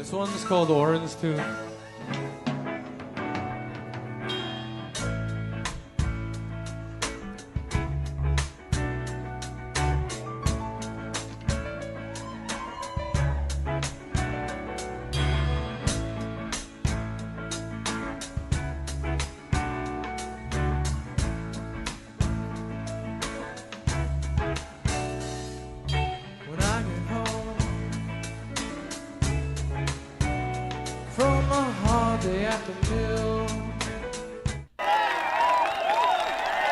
This one's called Orange too.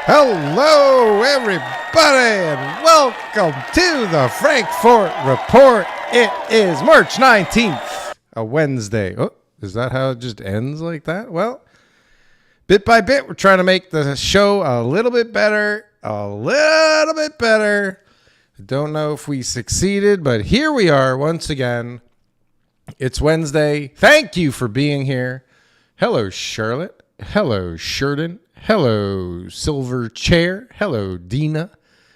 Hello, everybody, and welcome to the Frankfort Report. It is March 19th, a Wednesday. Oh, is that how it just ends like that? Well, bit by bit, we're trying to make the show a little bit better, I don't know if we succeeded, but here we are once again. It's Wednesday. Thank you for being here. Hello, Charlotte. Hello, Sheridan. Hello, Silver Chair. Hello, Dina.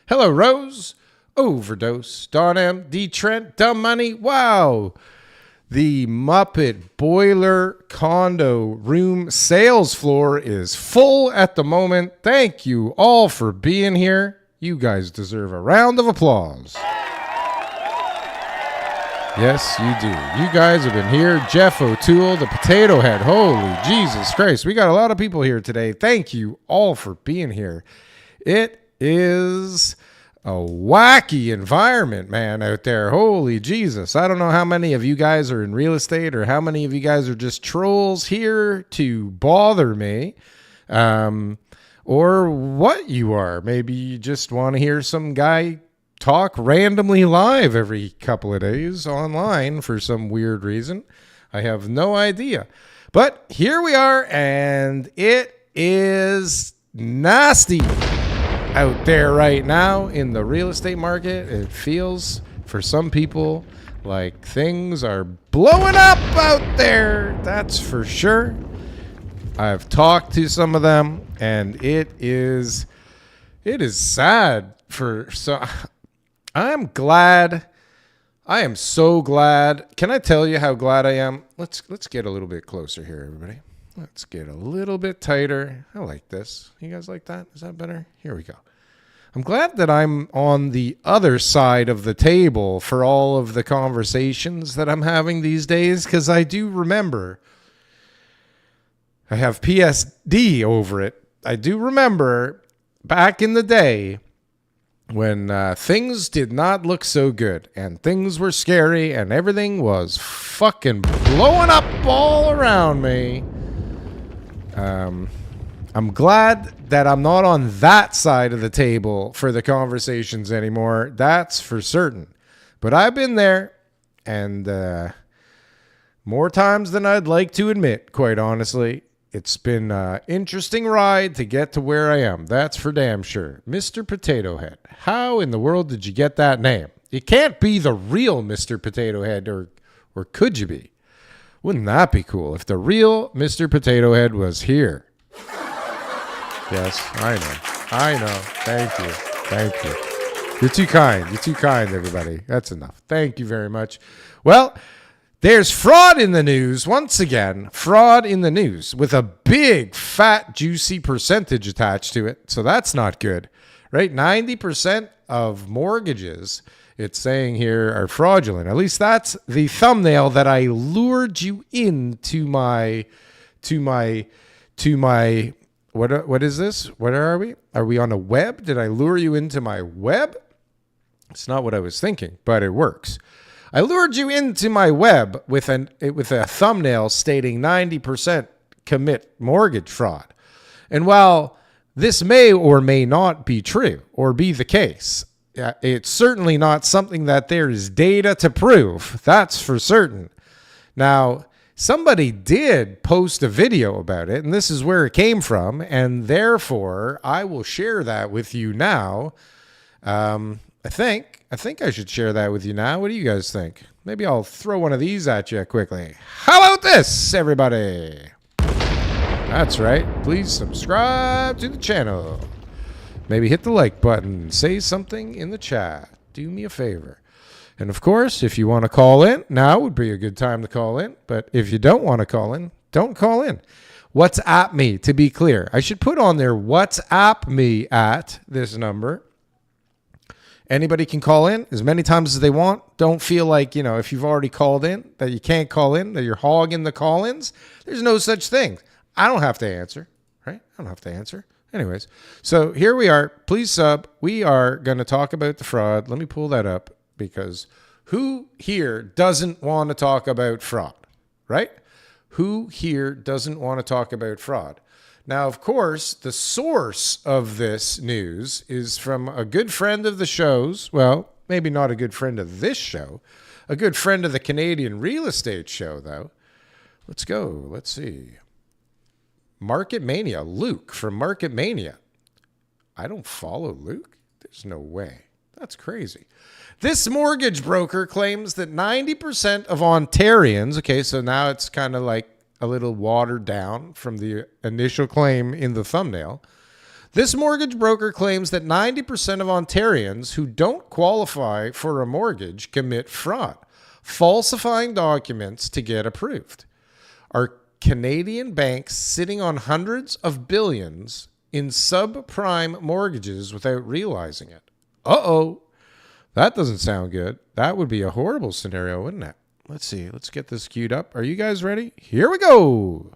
Hello, Rose. Overdose. Don M. D. Trent. Dumb Money. Wow. The Muppet Boiler Condo Room sales floor is full at the moment. Thank you all for being here. You guys deserve a round of applause. Yes, you do. You guys have been here. Jeff O'Toole, the Potato Head. Holy Jesus Christ. We got a lot of people here today. Thank you all for being here. It is a wacky environment, man, out there. Holy Jesus. I don't know how many of you guys are in real estate or how many of you guys are just trolls here to bother me. Or what you are. Maybe you just want to hear some guy talk randomly live every couple of days online for some weird reason. I have no idea. But here we are, and it is nasty out there right now in the real estate market. It feels for some people like things are blowing up out there. That's for sure. I've talked to some of them, and it is sad for so. I am so glad. Can I tell you how glad I am? Let's get a little bit closer here, everybody. Let's get a little bit tighter. I like this. You guys like that? Is that better? Here we go. I'm glad that I'm on the other side of the table for all of the conversations that I'm having these days, because I do remember. I have PSD over it. I do remember back in the day when things did not look so good and things were scary and everything was fucking blowing up all around me. I'm glad that I'm not on that side of the table for the conversations anymore. That's for certain. But I've been there, and more times than I'd like to admit, quite honestly. It's been an interesting ride to get to where I am. That's for damn sure. Mr. Potato Head. How in the world did you get that name? You can't be the real Mr. Potato Head, or could you be? Wouldn't that be cool if the real Mr. Potato Head was here? Yes, I know. Thank you. You're too kind, everybody. That's enough. Thank you very much. Well, there's fraud in the news, once again, fraud in the news with a big, fat, juicy percentage attached to it. So that's not good, right? 90% of mortgages, it's saying here, are fraudulent. At least that's the thumbnail that I lured you into my, what is this? What are we? Are we on a web? Did I lure you into my web? It's not what I was thinking, but it works. I lured you into my web with a thumbnail stating 90% commit mortgage fraud. And while this may or may not be true or be the case, it's certainly not something that there is data to prove. That's for certain. Now, somebody did post a video about it, and this is where it came from, and therefore I will share that with you now. I think I should share that with you now. What do you guys think? Maybe I'll throw one of these at you quickly. How about this, everybody? That's right. Please subscribe to the channel. Maybe hit the like button. Say something in the chat. Do me a favor. And of course, if you want to call in, now would be a good time to call in. But if you don't want to call in, don't call in. WhatsApp me, to be clear. I should put on there, WhatsApp me at this number. Anybody can call in as many times as they want. Don't feel like, if you've already called in, that you can't call in, that you're hogging the call-ins. There's no such thing. I don't have to answer, right? I don't have to answer. Anyways, so here we are. Please sub. We are going to talk about the fraud. Let me pull that up, because who here doesn't want to talk about fraud, right? Who here doesn't want to talk about fraud? Now, of course, the source of this news is from a good friend of the show's. Well, maybe not a good friend of this show. A good friend of the Canadian real estate show, though. Let's go. Let's see. Market Mania. Luke from Market Mania. I don't follow Luke. There's no way. That's crazy. This mortgage broker claims that 90% of Ontarians, okay, so now it's kind of like a little watered down from the initial claim in the thumbnail. This mortgage broker claims that 90% of Ontarians who don't qualify for a mortgage commit fraud, falsifying documents to get approved. Are Canadian banks sitting on hundreds of billions in subprime mortgages without realizing it? Uh-oh. That doesn't sound good. That would be a horrible scenario, wouldn't it? Let's see. Let's get this queued up. Are you guys ready? Here we go.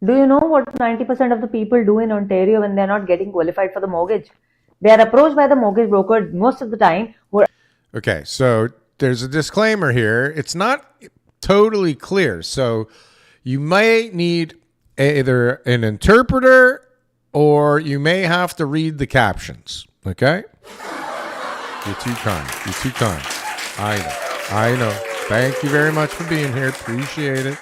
Do you know what 90% of the people do in Ontario when they're not getting qualified for the mortgage? They are approached by the mortgage broker most of the time. Okay, so there's a disclaimer here. It's not totally clear. So you may need either an interpreter or you may have to read the captions. Okay? You're too kind. You're too kind. I know. Thank you very much for being here. Appreciate it.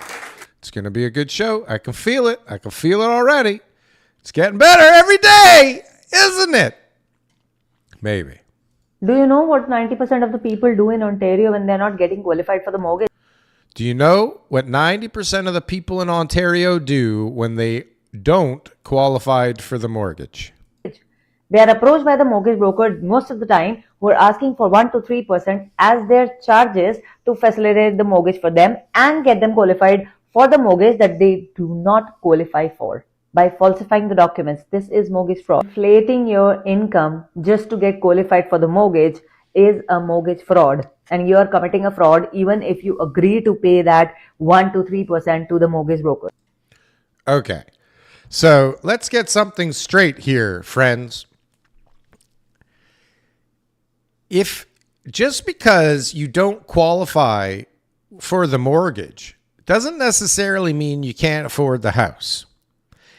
It's going to be a good show. I can feel it. I can feel it already. It's getting better every day, isn't it? Maybe. Do you know what 90% of the people do in Ontario when they're not getting qualified for the mortgage? Do you know what 90% of the people in Ontario do when they don't qualify for the mortgage? They are approached by the mortgage broker most of the time who are asking for 1 to 3% as their charges to facilitate the mortgage for them and get them qualified for the mortgage that they do not qualify for by falsifying the documents. This is mortgage fraud. Inflating your income just to get qualified for the mortgage is a mortgage fraud, and you are committing a fraud even if you agree to pay that 1 to 3% to the mortgage broker. Okay, so let's get something straight here, friends. If just because you don't qualify for the mortgage doesn't necessarily mean you can't afford the house.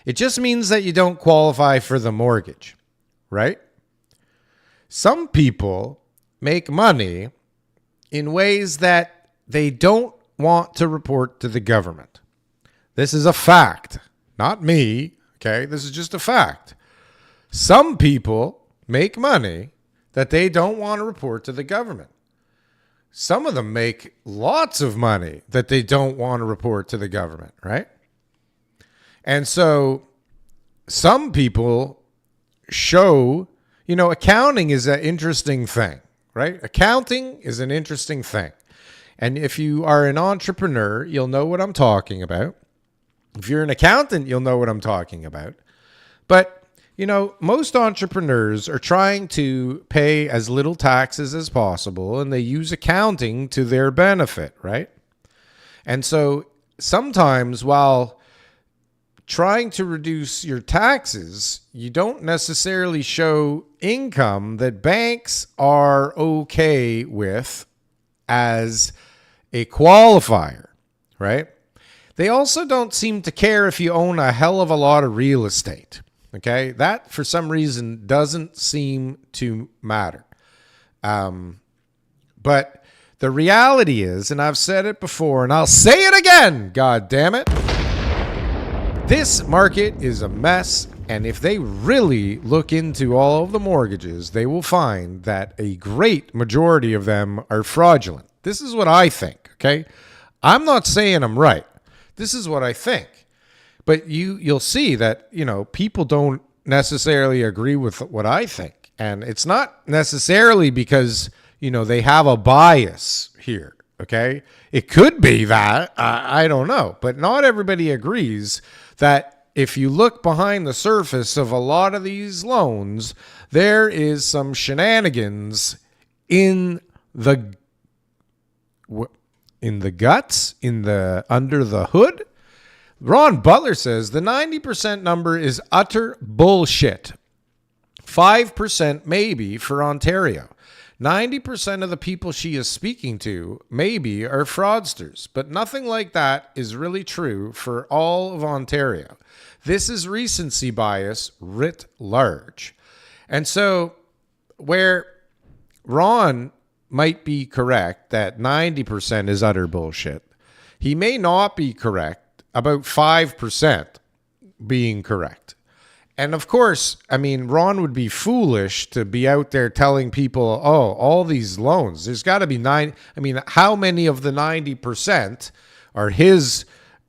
It just means that you don't qualify for the mortgage, right? Some people make money in ways that they don't want to report to the government. This is a fact, not me, okay? This is just a fact. Some people make money that they don't want to report to the government. Some of them make lots of money that they don't want to report to the government, right? And so some people show, accounting is an interesting thing, right? Accounting is an interesting thing. And if you are an entrepreneur, you'll know what I'm talking about. If you're an accountant, you'll know what I'm talking about. But most entrepreneurs are trying to pay as little taxes as possible, and they use accounting to their benefit, right? And so sometimes while trying to reduce your taxes, you don't necessarily show income that banks are okay with as a qualifier, right? They also don't seem to care if you own a hell of a lot of real estate. Okay, that for some reason doesn't seem to matter. But the reality is, and I've said it before and I'll say it again, God damn it, this market is a mess. And if they really look into all of the mortgages, they will find that a great majority of them are fraudulent. This is what I think, okay? I'm not saying I'm right. This is what I think. But you'll see that, people don't necessarily agree with what I think. And it's not necessarily because, they have a bias here. Okay. It could be that. I don't know. But not everybody agrees that if you look behind the surface of a lot of these loans, there is some shenanigans in the guts, under the hood. Ron Butler says the 90% number is utter bullshit. 5% maybe for Ontario. 90% of the people she is speaking to maybe are fraudsters, but nothing like that is really true for all of Ontario. This is recency bias writ large. And so where Ron might be correct that 90% is utter bullshit, he may not be correct about 5% being correct. And of course, I mean, Ron would be foolish to be out there telling people, oh, all these loans, there's got to be how many of the 90% are his,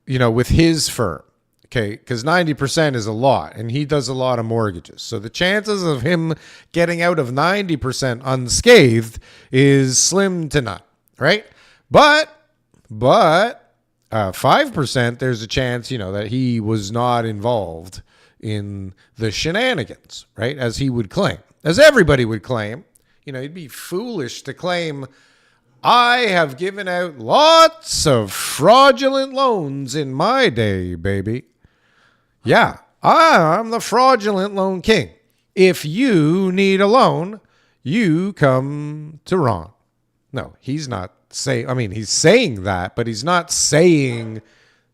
with his firm? Okay, because 90% is a lot, and he does a lot of mortgages. So the chances of him getting out of 90% unscathed is slim to none, right? But 5%, there's a chance, that he was not involved in the shenanigans, right? As he would claim, as everybody would claim. He'd be foolish to claim, I have given out lots of fraudulent loans in my day, baby. Yeah, I'm the fraudulent loan king. If you need a loan, you come to Ron. No, he's not saying, he's saying that, but he's not saying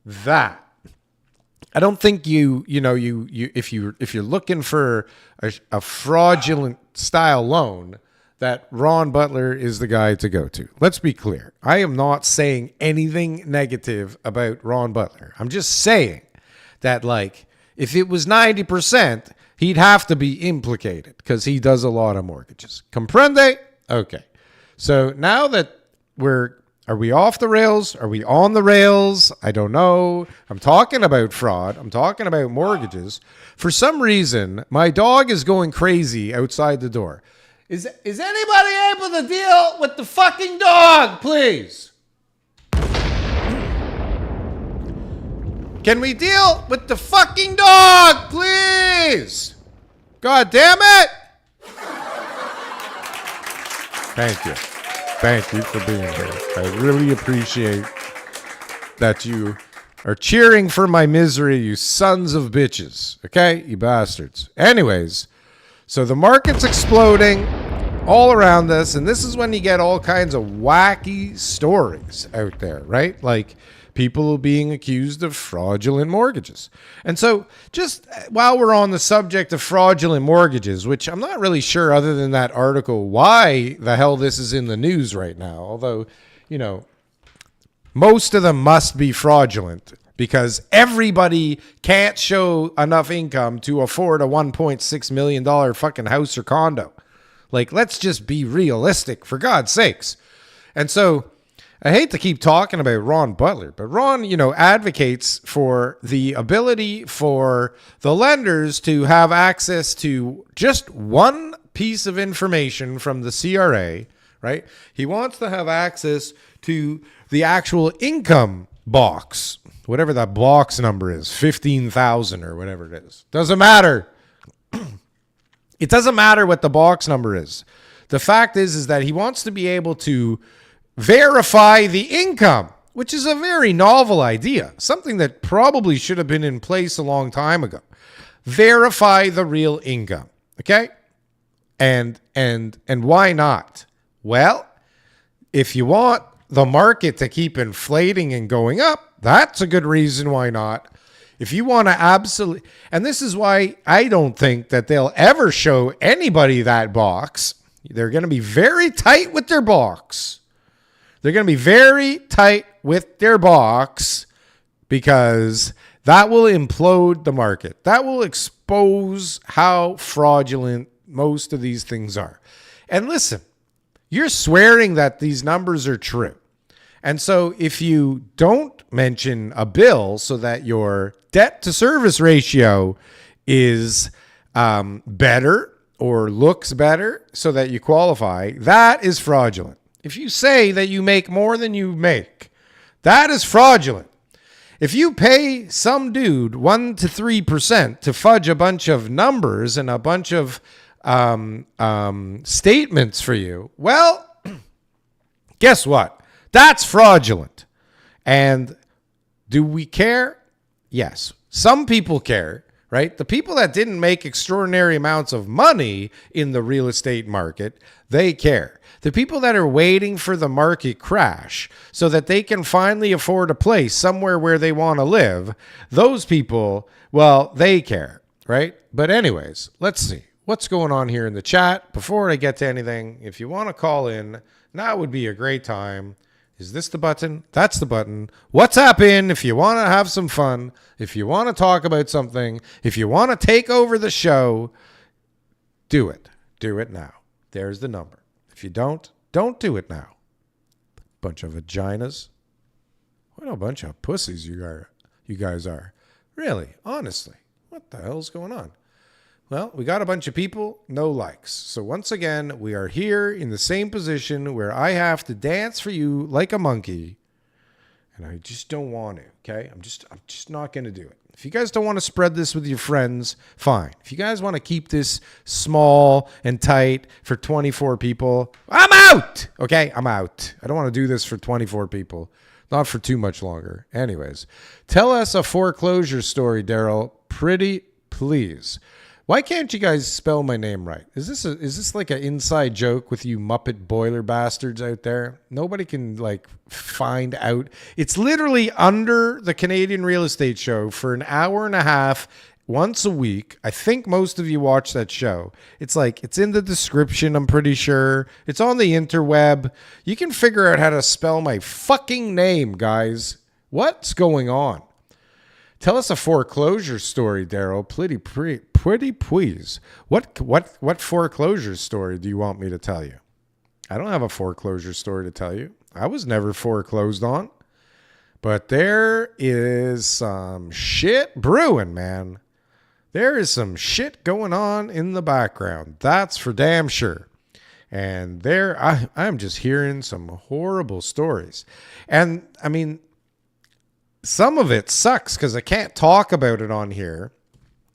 that. I don't think if you're looking for a fraudulent style loan, that Ron Butler is the guy to go to. Let's be clear. I am not saying anything negative about Ron Butler. I'm just saying that, if it was 90%, he'd have to be implicated because he does a lot of mortgages. Comprende? Okay. So now that are we off the rails? Are we on the rails? I don't know. I'm talking about fraud. I'm talking about mortgages. For some reason, my dog is going crazy outside the door. Is anybody able to deal with the fucking dog, please? Can we deal with the fucking dog, please? God damn it! Thank you. Thank you for being here. I really appreciate that you are cheering for my misery, you sons of bitches. Okay? You bastards. Anyways, so the market's exploding all around us, and this is when you get all kinds of wacky stories out there, right? Like people being accused of fraudulent mortgages. And so just while we're on the subject of fraudulent mortgages, which I'm not really sure other than that article why the hell this is in the news right now, although, most of them must be fraudulent because everybody can't show enough income to afford a $1.6 million fucking house or condo. Let's just be realistic, for God's sakes. And so I hate to keep talking about Ron Butler, but Ron, advocates for the ability for the lenders to have access to just one piece of information from the CRA, right? He wants to have access to the actual income box, whatever that box number is, 15,000 or whatever it is. Doesn't matter. It doesn't matter what the box number is. The fact is that he wants to be able to verify the income, which is a very novel idea, something that probably should have been in place a long time ago. Verify the real income, okay? And why not? Well, if you want the market to keep inflating and going up, that's a good reason why not. If you want to and this is why I don't think that they'll ever show anybody that box. They're going to be very tight with their box. They're going to be very tight with their box because that will implode the market. That will expose how fraudulent most of these things are. And listen, you're swearing that these numbers are true. And so if you don't mention a bill so that your debt to service ratio is better or looks better so that you qualify, that is fraudulent. If you say that you make more than you make, that is fraudulent. If you pay some dude 1 to 3% to fudge a bunch of numbers and a bunch of statements for you, well, guess what? That's fraudulent. And do we care? Yes. Some people care, right? The people that didn't make extraordinary amounts of money in the real estate market, they care. The people that are waiting for the market crash so that they can finally afford a place somewhere where they want to live, those people, well, they care, right? But anyways, let's see what's going on here in the chat. Before I get to anything, if you want to call in, now would be a great time. Is this the button? That's the button. WhatsApp in if you want to have some fun, if you want to talk about something, if you want to take over the show, do it. Do it now. There's the number. If you don't do it now. Bunch of vaginas. What a bunch of pussies you guys are. Really, honestly. What the hell's going on? Well, we got a bunch of people, no likes. So once again, we are here in the same position where I have to dance for you like a monkey. And I just don't want to, okay? I'm just not going to do it. If you guys don't want to spread this with your friends, fine. If you guys want to keep this small and tight for 24 people, I'm out, okay? I'm out. I don't want to do this for 24 people. Not for too much longer. Anyways, tell us a foreclosure story, Darryl. Pretty please. Why can't you guys spell my name right? Is this like an inside joke with you Muppet boiler bastards out there? Nobody can like find out. It's literally under the Canadian Real Estate Show for an hour and a half once a week. I think most of you watch that show. It's in the description, I'm pretty sure. It's on the interweb. You can figure out how to spell my fucking name, guys. What's going on? Tell us a foreclosure story, Darryl. Pretty please. What foreclosure story do you want me to tell you? I don't have a foreclosure story to tell you. I was never foreclosed on. But there is some shit brewing, man. There is some shit going on in the background. That's for damn sure. And I'm just hearing some horrible stories. And I mean, some of it sucks because I can't talk about it on here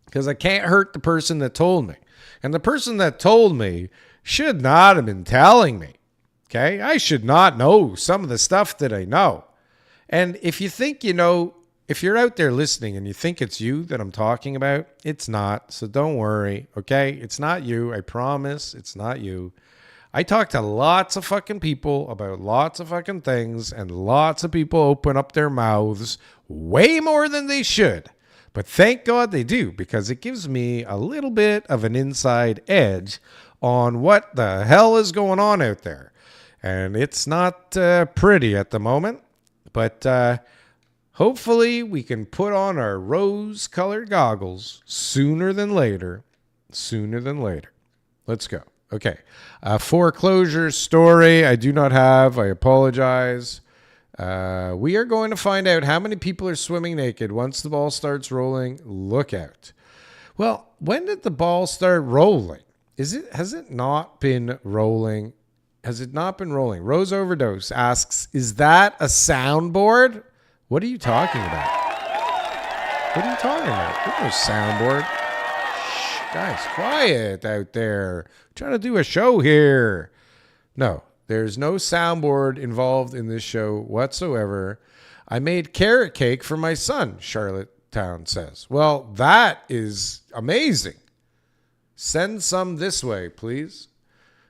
because I can't hurt the person that told me. And the person that told me should not have been telling me. Okay? I should not know some of the stuff that I know. And if you think you know, if you're out there listening and you think it's you that I'm talking about, it's not. So don't worry. Okay? It's not you. I promise it's not you. I talk to lots of fucking people about lots of fucking things, and lots of people open up their mouths way more than they should. But thank God they do, because it gives me a little bit of an inside edge on what the hell is going on out there. And it's not pretty at the moment, but hopefully we can put on our rose-colored goggles sooner than later. Sooner than later. Let's go. Okay. Foreclosure story I do not have. I apologize. We are going to find out how many people are swimming naked once the ball starts rolling. Look out. Well, when did the ball start rolling? Has it not been rolling? Has it not been rolling? Rose Overdose asks, is that a soundboard? What are you talking about? What are you talking about? There's no soundboard. Guys, quiet out there. I'm trying to do a show here. No, there's no soundboard involved in this show whatsoever. I made carrot cake for my son, Charlottetown says. Well, that is amazing. Send some this way, please.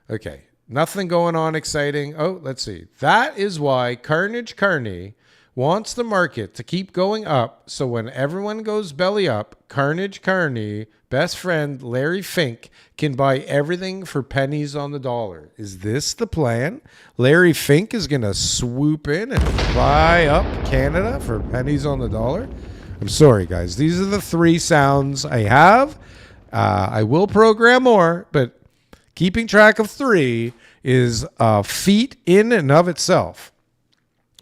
Okay, nothing going on exciting. Oh, let's see. That is why Carnage Carney wants the market to keep going up, so when everyone goes belly up, Carnage Carney, best friend Larry Fink, can buy everything for pennies on the dollar. Is this the plan? Larry Fink is going to swoop in and buy up Canada for pennies on the dollar? I'm sorry, guys. These are the 3 sounds I have. I will program more, but keeping track of 3 is a feat in and of itself.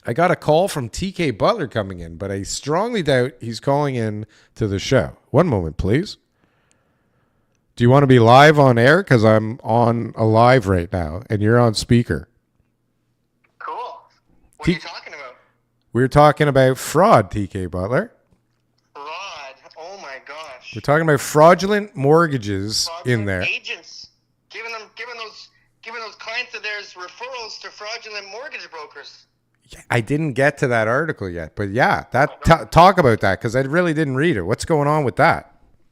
I got a call from TK Butler coming in, but I strongly doubt he's calling in to the show. One moment, please. Do you want to be live on air? Because I'm on a live right now, and you're on speaker. Cool. What are you talking about? We're talking about fraud, TK Butler. Fraud. Oh my gosh. We're talking about fraudulent mortgages in there. Agents giving those clients of theirs referrals to fraudulent mortgage brokers. I didn't get to that article yet, but yeah, talk about that because I really didn't read it. What's going on with that?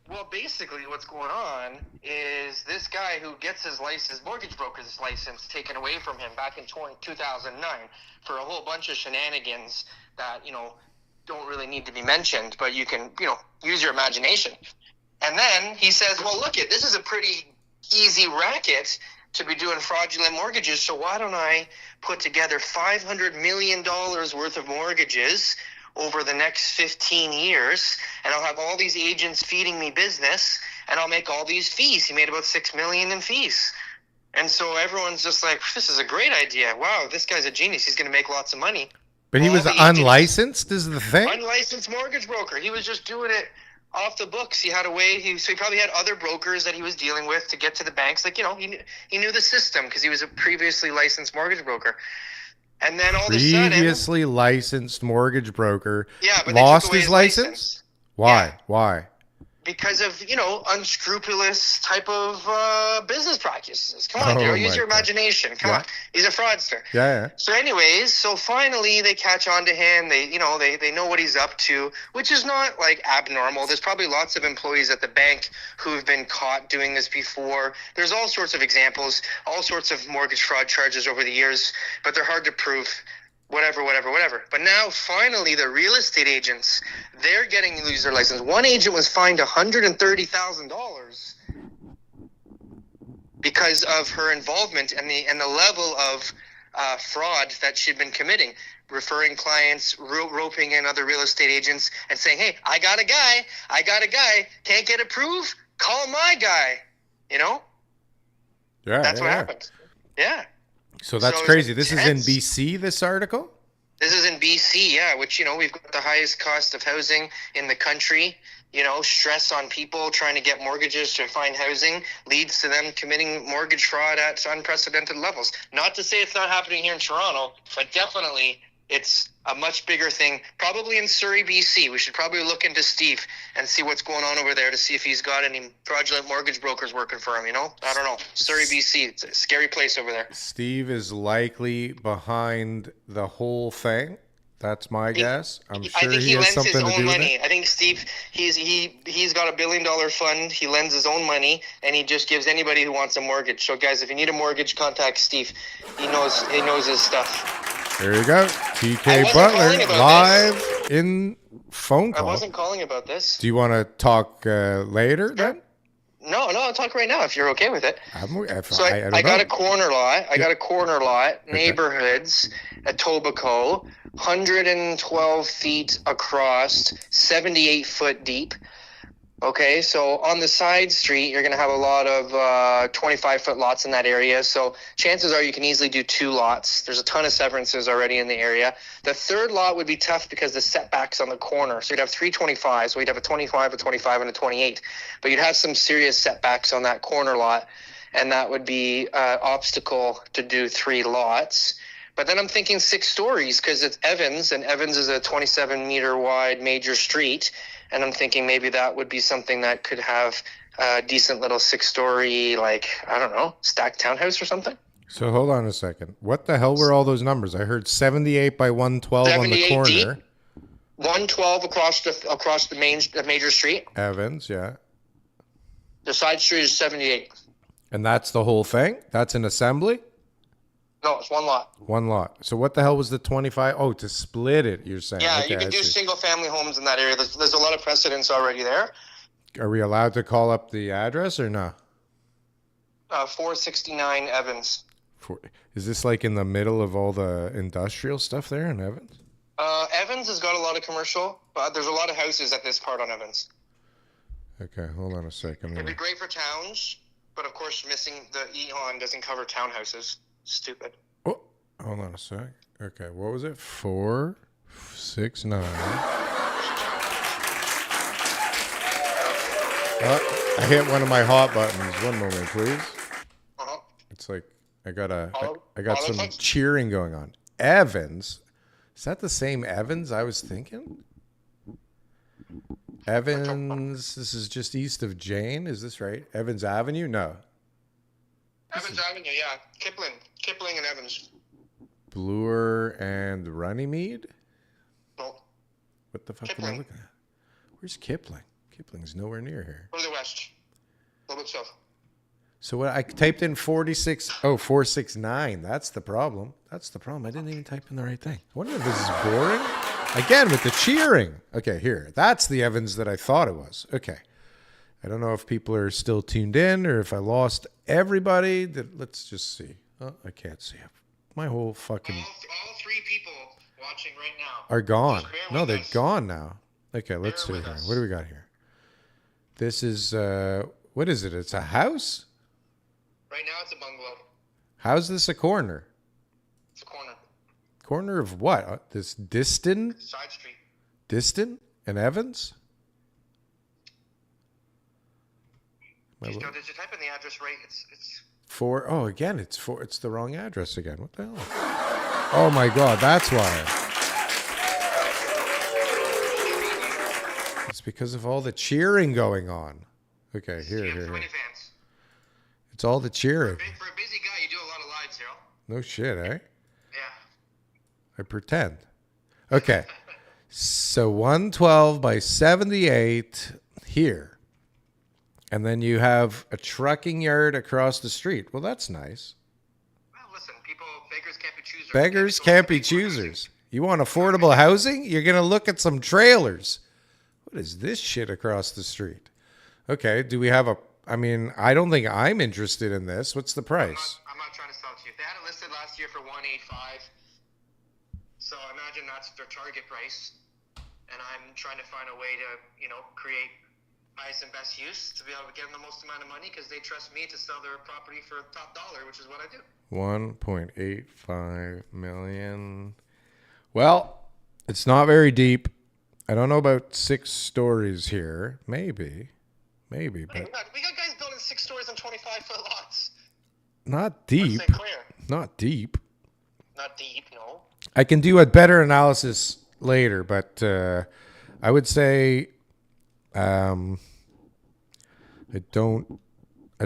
Well, basically, what's going on is this guy who gets his mortgage broker's license taken away from him back in 2009 for a whole bunch of shenanigans that, don't really need to be mentioned, but you can, use your imagination. And then he says, well, look, this is a pretty easy racket to be doing fraudulent mortgages, so why don't I put together $500 million worth of mortgages over the next 15 years, and I'll have all these agents feeding me business, and I'll make all these fees. He made about $6 million in fees. And so everyone's just like, this is a great idea. Wow, this guy's a genius. He's going to make lots of money. But he was unlicensed, is the thing? Unlicensed mortgage broker. He was just doing it off the books. He had a way. So he probably had other brokers that he was dealing with to get to the banks. Like, he knew the system because he was a previously licensed mortgage broker. And then all of a sudden, previously licensed mortgage broker but lost his license? Why? Yeah. Why? Because of, unscrupulous type of business practices. Come on, Darryl, use your imagination. Come on. He's a fraudster. Yeah. So anyways, finally they catch on to him. They know what he's up to, which is not like abnormal. There's probably lots of employees at the bank who've been caught doing this before. There's all sorts of examples, all sorts of mortgage fraud charges over the years, but they're hard to prove. Whatever. But now, finally, the real estate agents, they're getting to lose their license. One agent was fined $130,000 because of her involvement and the level of fraud that she'd been committing, referring clients, roping in other real estate agents, and saying, hey, I got a guy, can't get approved? Call my guy, Yeah. That's what happened. Yeah. So that's crazy. This is in BC, this article? This is in BC, yeah, which, we've got the highest cost of housing in the country. Stress on people trying to get mortgages to find housing leads to them committing mortgage fraud at unprecedented levels. Not to say it's not happening here in Toronto, but definitely it's a much bigger thing, probably in Surrey, BC. We should probably look into Steve and see what's going on over there to see if he's got any fraudulent mortgage brokers working for him, I don't know. Surrey, BC, it's a scary place over there. Steve is likely behind the whole thing. That's my guess. I'm sure he has something to do with it. I think Steve, he's got $1 billion fund. He lends his own money, and he just gives anybody who wants a mortgage. So, guys, if you need a mortgage, contact Steve. He knows his stuff. There you go. TK Butler, live in phone call. I wasn't calling about this. Do you want to talk later then? No, I'll talk right now if you're okay with it. I got a corner lot. Neighborhoods, Etobicoke, 112 feet across, 78 foot deep. Okay, so on the side street, you're going to have a lot of 25-foot lots in that area. So chances are you can easily do 2 lots. There's a ton of severances already in the area. The third lot would be tough because the setbacks on the corner. So you'd have 3 25s. So you'd have a 25, a 25, and a 28. But you'd have some serious setbacks on that corner lot, and that would be an obstacle to do 3 lots. But then I'm thinking 6 stories because it's Evans, and Evans is a 27-meter wide major street. And I'm thinking maybe that would be something that could have a decent little 6-story, stacked townhouse or something. So hold on a second. What the hell were all those numbers? I heard 78 by 112 on the corner. Deep, 112 across the major street. Evans, yeah. The side street is 78. And that's the whole thing? That's an assembly? No, it's 1 lot. 1 lot. So what the hell was the 25? Oh, to split it, you're saying. Yeah, okay, you can do single-family homes in that area. There's a lot of precedents already there. Are we allowed to call up the address or no? 469 Evans. Is this like in the middle of all the industrial stuff there in Evans? Evans has got a lot of commercial, but there's a lot of houses at this part on Evans. Okay, hold on a second. It'd be great for towns, but of course missing the EON doesn't cover townhouses. Stupid. Oh, hold on a sec. Okay, what was it? 469. I hit one of my hot buttons. One moment, please. Uh-huh. It's like I got All some looks- cheering going on. Evans, is that the same Evans I was thinking? Evans, this is just east of Jane. Is this right? Evans Avenue? No. Evans Avenue, yeah. Kipling and Evans. Bloor and Runnymede? No, What the fuck am I Kipling. looking at? Where's Kipling? Kipling's nowhere near here. further west. A little bit south. So what I typed in 469. That's the problem. That's the problem. I didn't even type in the right thing. I wonder if this is boring. Again, with the cheering. Okay, here. That's the Evans that I thought it was. Okay. I don't know if people are still tuned in or if I lost everybody. Let's just see. Oh, I can't see it. My whole fucking... All 3 people watching right now. are gone. Just bear No, with they're us. gone now. Okay, let's Bear see with here. us. What do we got here? This is... what is it? It's a house? Right now it's a bungalow. How's this a corner? It's a corner. Corner of what? This Diston? Side street. Diston and Evans? Did you type in the address right? It's Oh, again, it's the wrong address again. What the hell? Oh my God, that's why. It's because of all the cheering going on. Okay, here. too many fans. It's all the cheering. For a busy guy, you do a lot of lives, Daryl. No shit, eh? Yeah. I pretend. Okay. So 112 by 78 here. And then you have a trucking yard across the street. Well, that's nice. Well, listen, beggars can't be choosers. Beggars can't be choosers. You want affordable housing? You're going to look at some trailers. What is this shit across the street? Okay, do we have I don't think I'm interested in this. What's the price? I'm not trying to sell it to you. They had it listed last year for 185. So I imagine that's their target price. And I'm trying to find a way to, create highest and best use to be able to give them the most amount of money because they trust me to sell their property for top dollar, which is what I do. 1.85 million. Well, it's not very deep. I don't know about 6 stories here. Maybe, Hey, but we got guys building 6 stories and 25-foot lots. not deep. St. Clair. Not deep. Not deep, no. I can do a better analysis later, but I would say I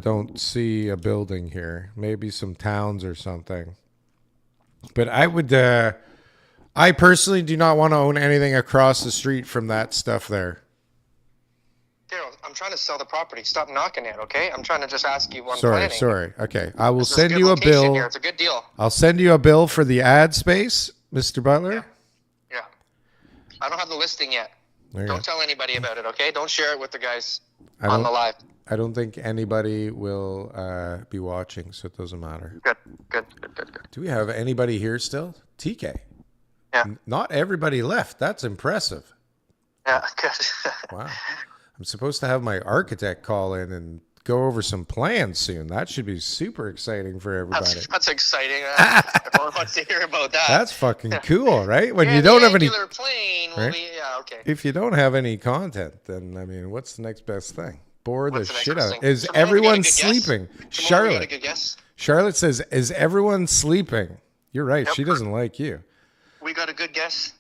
don't see a building here. Maybe some towns or something. But I personally do not want to own anything across the street from that stuff there. Daryl, I'm trying to sell the property. Stop knocking it, okay? I'm trying to just ask you one Sorry. planning. Okay. I will This is send good you a location bill. Here. It's a good deal. I'll send you a bill for the ad space, Mr. Butler. Yeah. I don't have the listing yet. There you Don't go. tell anybody about it, okay? Don't share it with the guys I on don't- the live. I don't think anybody will be watching, so it doesn't matter. Good. Do we have anybody here still? TK. Yeah. Not everybody left. That's impressive. Yeah, good. Wow. I'm supposed to have my architect call in and go over some plans soon. That should be super exciting for everybody. That's exciting. Everyone wants to hear about that. That's fucking cool, right? When Yeah, you the don't have any, angular plane will right? be, yeah, okay. if you don't have any content, then what's the next best thing? Bore What's the the next shit best out. thing? Is Tomorrow we got a everyone good guess? sleeping? Tomorrow we got a Charlotte. good guess. Charlotte says, "Is everyone sleeping?" You're right. Yep. She doesn't like you. We got a good guess.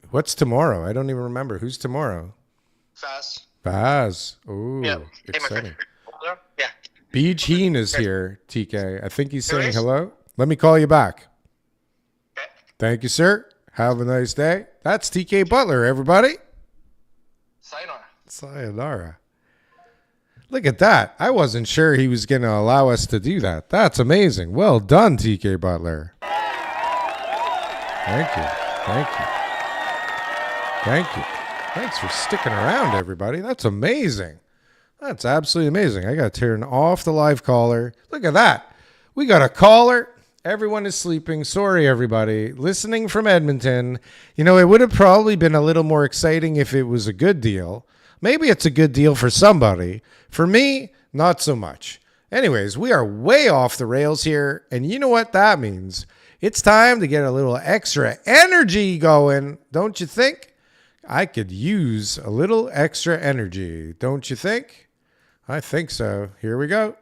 What's tomorrow? I don't even remember. Who's tomorrow? Fast. Baz. Ooh, Yeah. Hey, my exciting. friend. Yeah. Beej Heen is here, TK. I think he's There saying is? hello. Let me call you back. Okay. Thank you, sir. Have a nice day. That's TK Butler, everybody. Sayonara. Sayonara. Look at that. I wasn't sure he was going to allow us to do that. That's amazing. Well done, TK Butler. Thank you. Thanks for sticking around, everybody. That's amazing. That's absolutely amazing. I got to turn off the live caller. Look at that. We got a caller. Everyone is sleeping. Sorry, everybody. Listening from Edmonton. It would have probably been a little more exciting if it was a good deal. Maybe it's a good deal for somebody. For me, not so much. Anyways, we are way off the rails here. And you know what that means? It's time to get a little extra energy going, don't you think? I could use a little extra energy, don't you think? I think so. Here we go.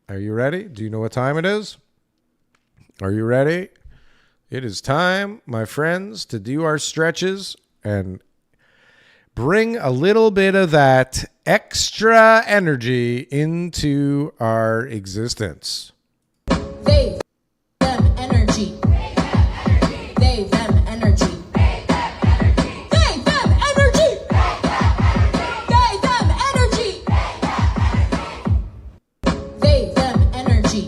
Are you ready? Do you know what time it is? Are you ready? It is time, my friends, to do our stretches and bring a little bit of that extra energy into our existence. They, them, energy. They, them, energy. They, them, energy. They, them, energy. They, them, energy. They, them, energy.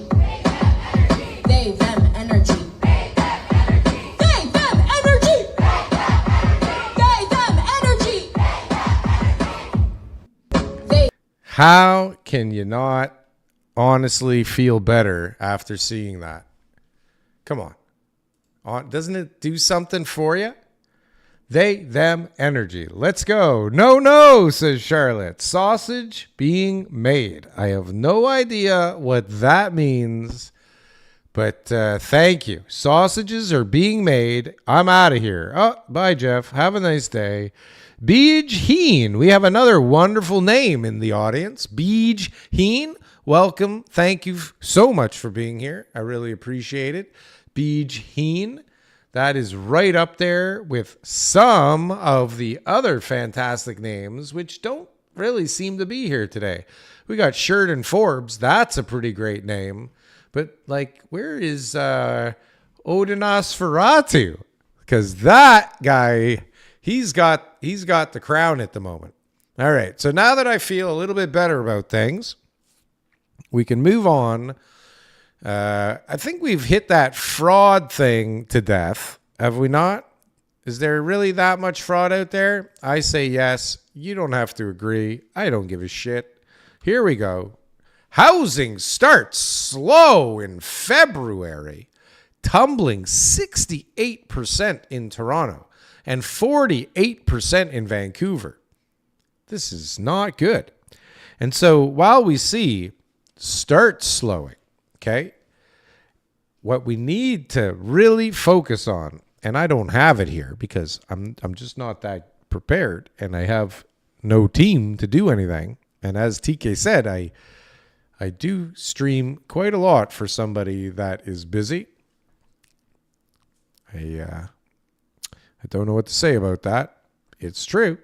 They, them, energy. They, them, energy. They. How can you not honestly feel better after seeing that? Come on. Doesn't it do something for you? They, them, energy. Let's go. No, says Charlotte. Sausage being made. I have no idea what that means, but thank you. Sausages are being made. I'm out of here. Oh, bye, Jeff. Have a nice day. Beej Heen. We have another wonderful name in the audience. Beej Heen. Welcome. Thank you so much for being here. I really appreciate it. Beej Heen. That is right up there with some of the other fantastic names, which don't really seem to be here today. We got Sheridan Forbes. That's a pretty great name. But, like, where is Odinas Ferratu? Because that guy, he's got the crown at the moment. All right. So now that I feel a little bit better about things, we can move on. I think we've hit that fraud thing to death. Have we not? Is there really that much fraud out there? I say yes. You don't have to agree. I don't give a shit. Here we go. Housing starts slow in February, tumbling 68% in Toronto and 48% in Vancouver. This is not good. And so while we see starts slowing, okay, what we need to really focus on, and I don't have it here because I'm just not that prepared and I have no team to do anything. And as TK said, I do stream quite a lot for somebody that is busy. I don't know what to say about that. It's true.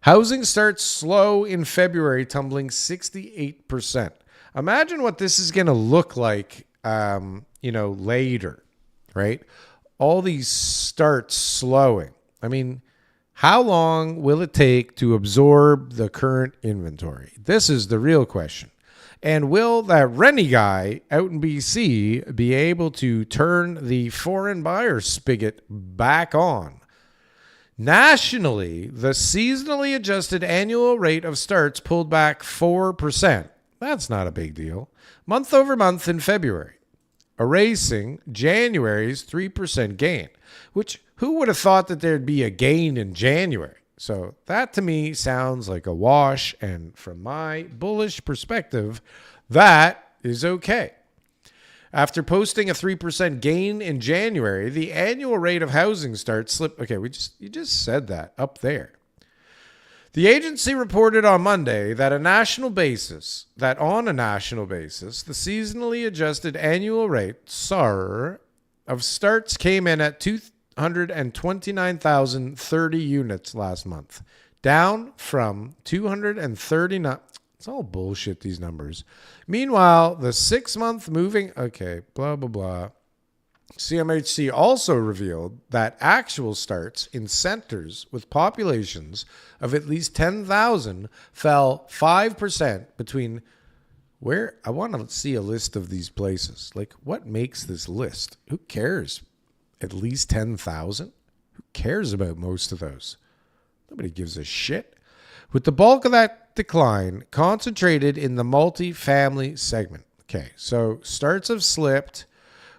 Housing starts slow in February, tumbling 68%. Imagine what this is going to look like, later, right? All these starts slowing. I mean, how long will it take to absorb the current inventory? This is the real question. And will that Rennie guy out in BC be able to turn the foreign buyer spigot back on? Nationally, the seasonally adjusted annual rate of starts pulled back 4%. That's not a big deal. Month over month in February, erasing January's 3% gain, which who would have thought that there'd be a gain in January? So that to me sounds like a wash. And from my bullish perspective, that is okay. After posting a 3% gain in January, the annual rate of housing starts slipped. Okay, you just said that up there. The agency reported on Monday that on a national basis, the seasonally adjusted annual rate, SAR, of starts came in at 229,030 units last month, down from 239. It's all bullshit, these numbers. Meanwhile, the 6-month moving, blah, blah, blah. CMHC also revealed that actual starts in centers with populations of at least 10,000 fell 5% between where I want to see a list of these places. Like, what makes this list? Who cares? At least 10,000? Who cares about most of those? Nobody gives a shit. With the bulk of that decline concentrated in the multifamily segment. Okay, so starts have slipped.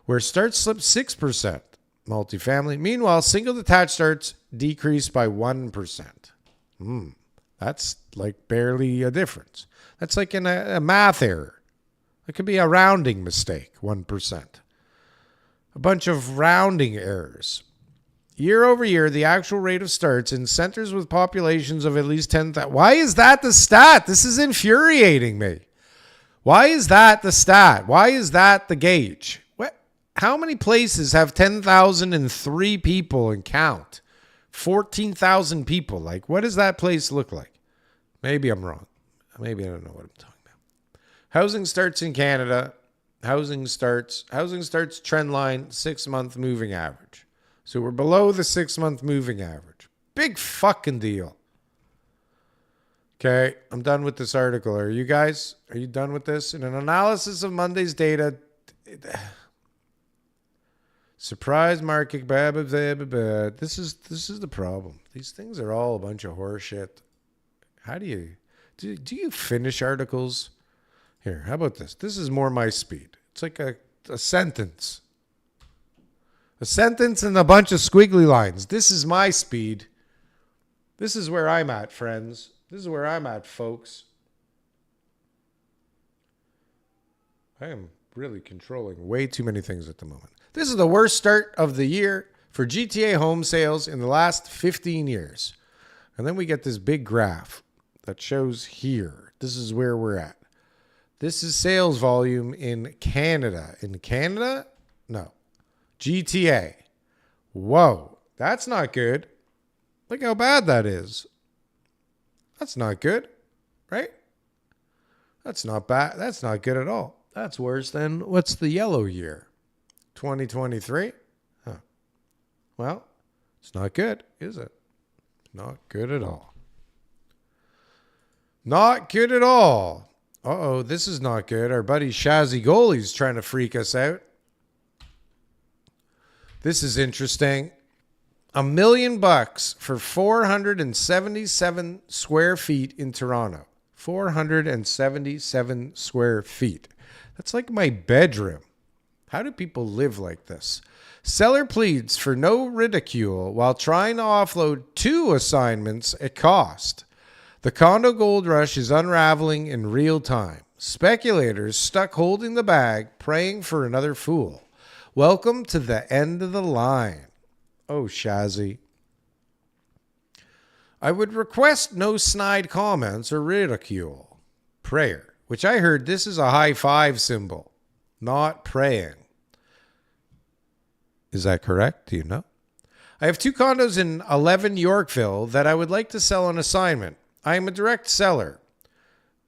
Where starts slipped 6%, multifamily. Meanwhile, single detached starts decreased by 1%. That's like barely a difference. That's like a math error. It could be a rounding mistake, 1%. A bunch of rounding errors. Year over year, the actual rate of starts in centers with populations of at least 10,000. Why is that the stat? This is infuriating me. Why is that the stat? Why is that the gauge? What? How many places have 10,003 people and count? 14,000 people. Like, what does that place look like? Maybe I'm wrong. Maybe I don't know what I'm talking about. Housing starts in Canada. Housing starts trend line 6-month moving average. So we're below the 6-month moving average. Big fucking deal. Okay, I'm done with this article. Are you done with this? In an analysis of Monday's data, surprise market, blah, blah, blah, blah, blah. This is the problem. These things are all a bunch of horse shit. How do you finish articles? Here, how about this? This is more my speed. It's like a sentence. A sentence and a bunch of squiggly lines. This is my speed. This is where I'm at, friends. This is where I'm at, folks. I am really controlling way too many things at the moment. This is the worst start of the year for GTA home sales in the last 15 years. And then we get this big graph that shows here. This is where we're at. This is sales volume in Canada. In Canada? No. GTA. Whoa. That's not good. Look how bad that is. That's not good, right? That's not bad. That's not good at all. That's worse than what's the yellow year? 2023? Huh. Well, it's not good, is it? Not good at all. Not good at all. Uh-oh, this is not good. Our buddy Shazzy Goalie's trying to freak us out. This is interesting. $1 million for 477 square feet in Toronto. 477 square feet. That's like my bedroom. How do people live like this? Seller pleads for no ridicule while trying to offload 2 assignments at cost. The condo gold rush is unraveling in real time. Speculators stuck holding the bag, praying for another fool. Welcome to the end of the line. Oh, Shazzy. I would request no snide comments or ridicule. Prayer, which I heard this is a high five symbol, not praying. Is that correct? Do you know? I have 2 condos in 11 Yorkville that I would like to sell on assignment. I am a direct seller.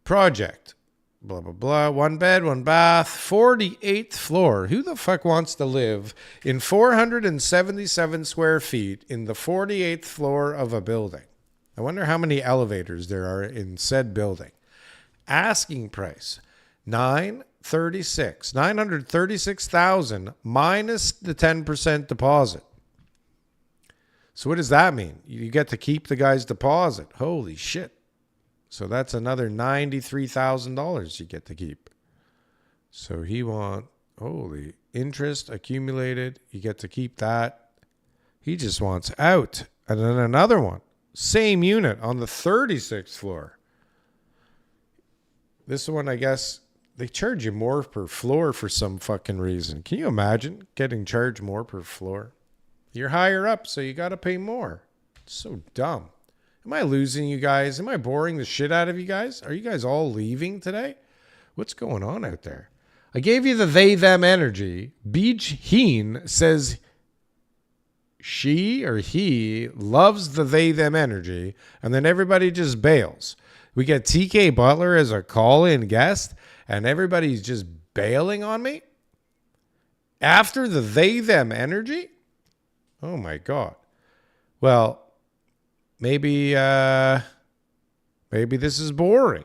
Project. Blah, blah, blah. 1 bed, 1 bath, 48th floor. Who the fuck wants to live in 477 square feet in the 48th floor of a building? I wonder how many elevators there are in said building. Asking price, $936,000 minus the 10% deposit. So what does that mean? You get to keep the guy's deposit. Holy shit. So that's another $93,000 you get to keep. So he want, holy, interest accumulated. You get to keep that. He just wants out. And then another one. Same unit on the 36th floor. This one, I guess, they charge you more per floor for some fucking reason. Can you imagine getting charged more per floor? You're higher up, so you got to pay more. It's so dumb. Am I losing you guys? Am I boring the shit out of you guys? Are you guys all leaving today? What's going on out there? I gave you the they, them energy. Beej Heen says she or he loves the they, them energy, and then everybody just bails. We get TK Butler as a call-in guest, and everybody's just bailing on me? After the they, them energy? Oh my God. Well, maybe this is boring.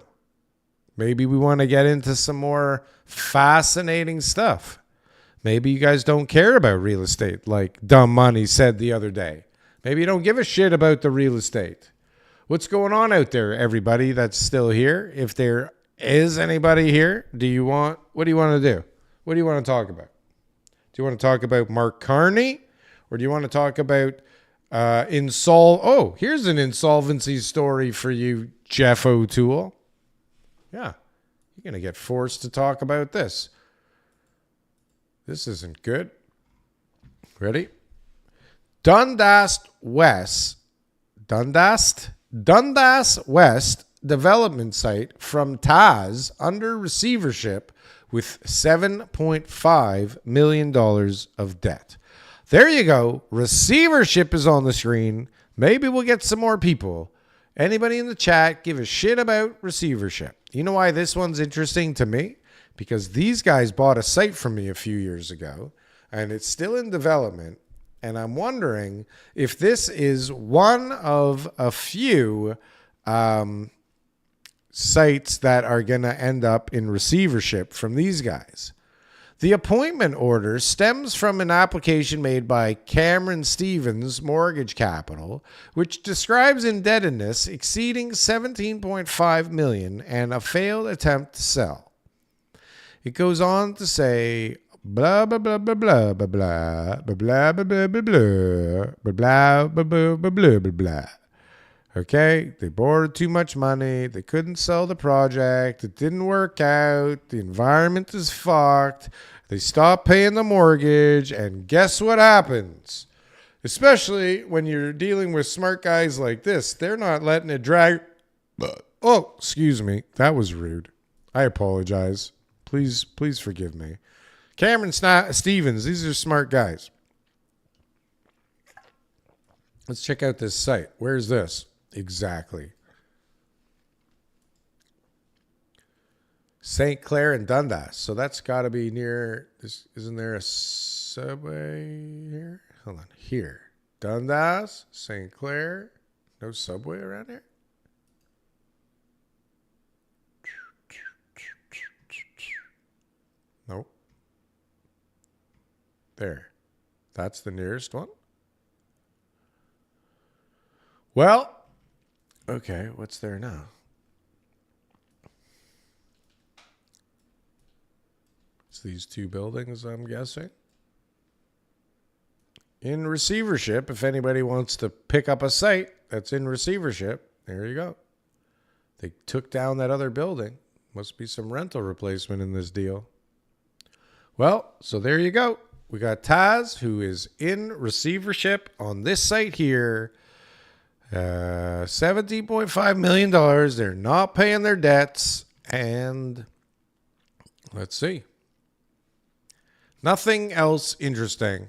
Maybe we want to get into some more fascinating stuff. Maybe you guys don't care about real estate like Dumb Money said the other day. Maybe you don't give a shit about the real estate. What's going on out there, everybody that's still here? If there is anybody here, what do you want to do? What do you want to talk about? Do you want to talk about Mark Carney? Or do you want to talk about here's an insolvency story for you, Jeff O'Toole. Yeah, you're going to get forced to talk about this. This isn't good. Ready? Dundas West development site from Taz under receivership with $7.5 million of debt. There you go. Receivership is on the screen. Maybe we'll get some more people. Anybody in the chat give a shit about receivership? You know why this one's interesting to me? Because these guys bought a site from me a few years ago, and it's still in development. And I'm wondering if this is one of a few sites that are going to end up in receivership from these guys. The appointment order stems from an application made by Cameron Stevens Mortgage Capital, which describes indebtedness exceeding $17.5 million and a failed attempt to sell. It goes on to say blah blah blah blah blah blah blah blah blah blah blah blah blah blah blah blah blah. Okay, they borrowed too much money. They couldn't sell the project. It didn't work out. The environment is fucked. They stopped paying the mortgage. And guess what happens? Especially when you're dealing with smart guys like this. They're not letting it drag. Oh, excuse me. That was rude. I apologize. Please forgive me. Cameron Stevens, these are smart guys. Let's check out this site. Where's this? Exactly. St. Clair and Dundas. So that's got to be near. Isn't there a subway here? Hold on. Here. Dundas, St. Clair. No subway around here? Nope. There. That's the nearest one. Well, okay, what's there now? It's these two buildings, I'm guessing. In receivership, if anybody wants to pick up a site that's in receivership, there you go. They took down that other building. Must be some rental replacement in this deal. Well, so there you go. We got Taz, who is in receivership on this site here. $17.5 million. They're not paying their debts. And let's see. Nothing else interesting.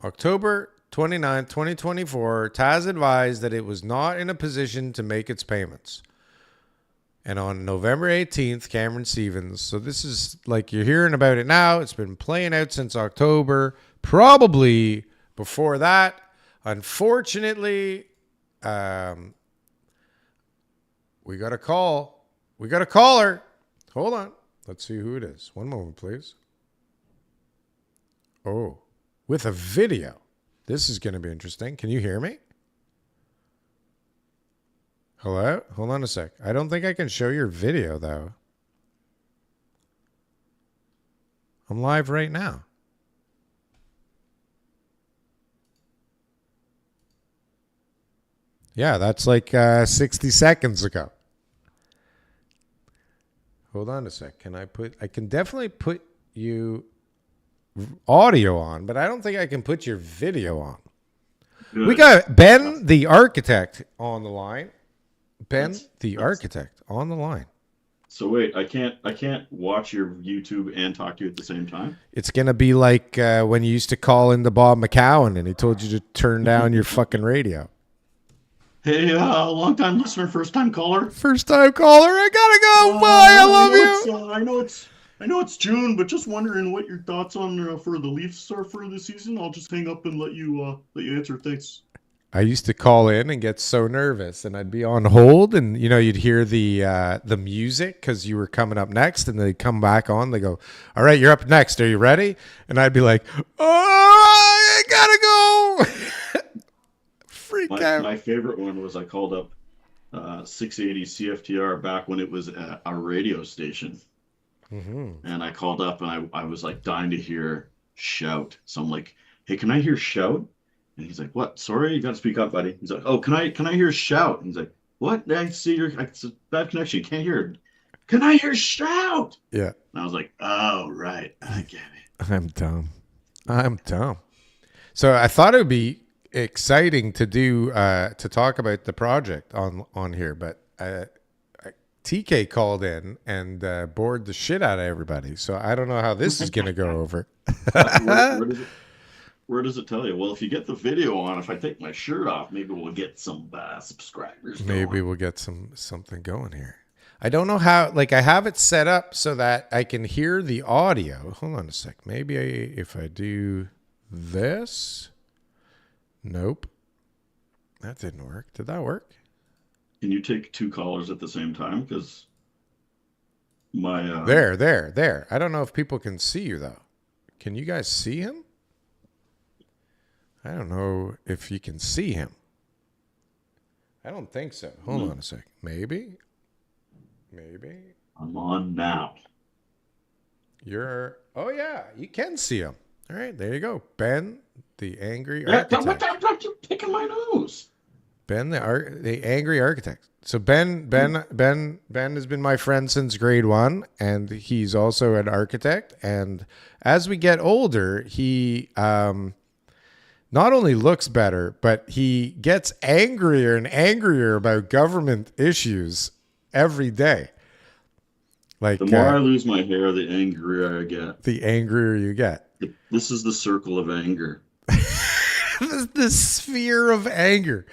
October 29, 2024, Taz advised that it was not in a position to make its payments. And on November 18th, Cameron Stevens. So this is like you're hearing about it now. It's been playing out since October. Probably before that. Unfortunately, we got a call. We got a caller. Hold on. Let's see who it is. One moment, please. Oh, with a video. This is going to be interesting. Can you hear me? Hello? Hold on a sec. I don't think I can show your video, though. I'm live right now. Yeah, that's like 60 seconds ago. Hold on a sec. I can definitely put you audio on, but I don't think I can put your video on. Good. We got Ben, the architect, on the line. That's architect on the line. So wait, I can't watch your YouTube and talk to you at the same time? It's going to be like when you used to call into Bob McCowan and he told you to turn down your fucking radio. Hey, long-time listener, first-time caller. First-time caller, I gotta go. Bye, I love you. I know it's June, but just wondering what your thoughts on for the Leafs are for the season. I'll just hang up and let you answer. Thanks. I used to call in and get so nervous, and I'd be on hold, and you'd hear the music because you were coming up next, and they'd come back on. They go, "All right, you're up next. Are you ready?" And I'd be like, "Oh, I gotta go." Freak out. My favorite one was I called up 680 CFTR back when it was a radio station. Mm-hmm. And I called up and I was like dying to hear shout. So I'm like, "Hey, can I hear shout?" And he's like, "What? Sorry, you got to speak up, buddy." He's like, "Oh, can I hear shout?" And he's like, "What? I see it's a bad connection. You can't hear it. Can I hear shout?" Yeah. And I was like, "Oh, right. I get it." I'm dumb. So I thought it would be exciting to do to talk about the project on here, but TK called in and bored the shit out of everybody. So I don't know how this is going to go over. Where does it tell you? Well, if you get the video on, if I take my shirt off, maybe we'll get some subscribers. Maybe we'll get something going here. I don't know how. Like, I have it set up so that I can hear the audio. Hold on a sec. Maybe if I do this. Nope. That didn't work. Did that work? Can you take 2 callers at the same time? Because my there. I don't know if people can see you though. Can you guys see him? I don't know if you can see him. I don't think so. Hold on a sec. Maybe. I'm on now. Oh yeah, you can see him. All right, there you go. Ben, the angry architect. Don't picking my nose. Ben, the angry architect. So Ben has been my friend since grade 1, and he's also an architect. And as we get older, he not only looks better, but he gets angrier and angrier about government issues every day. Like, the more I lose my hair, the angrier I get. The angrier you get. This is the circle of anger. The sphere of anger.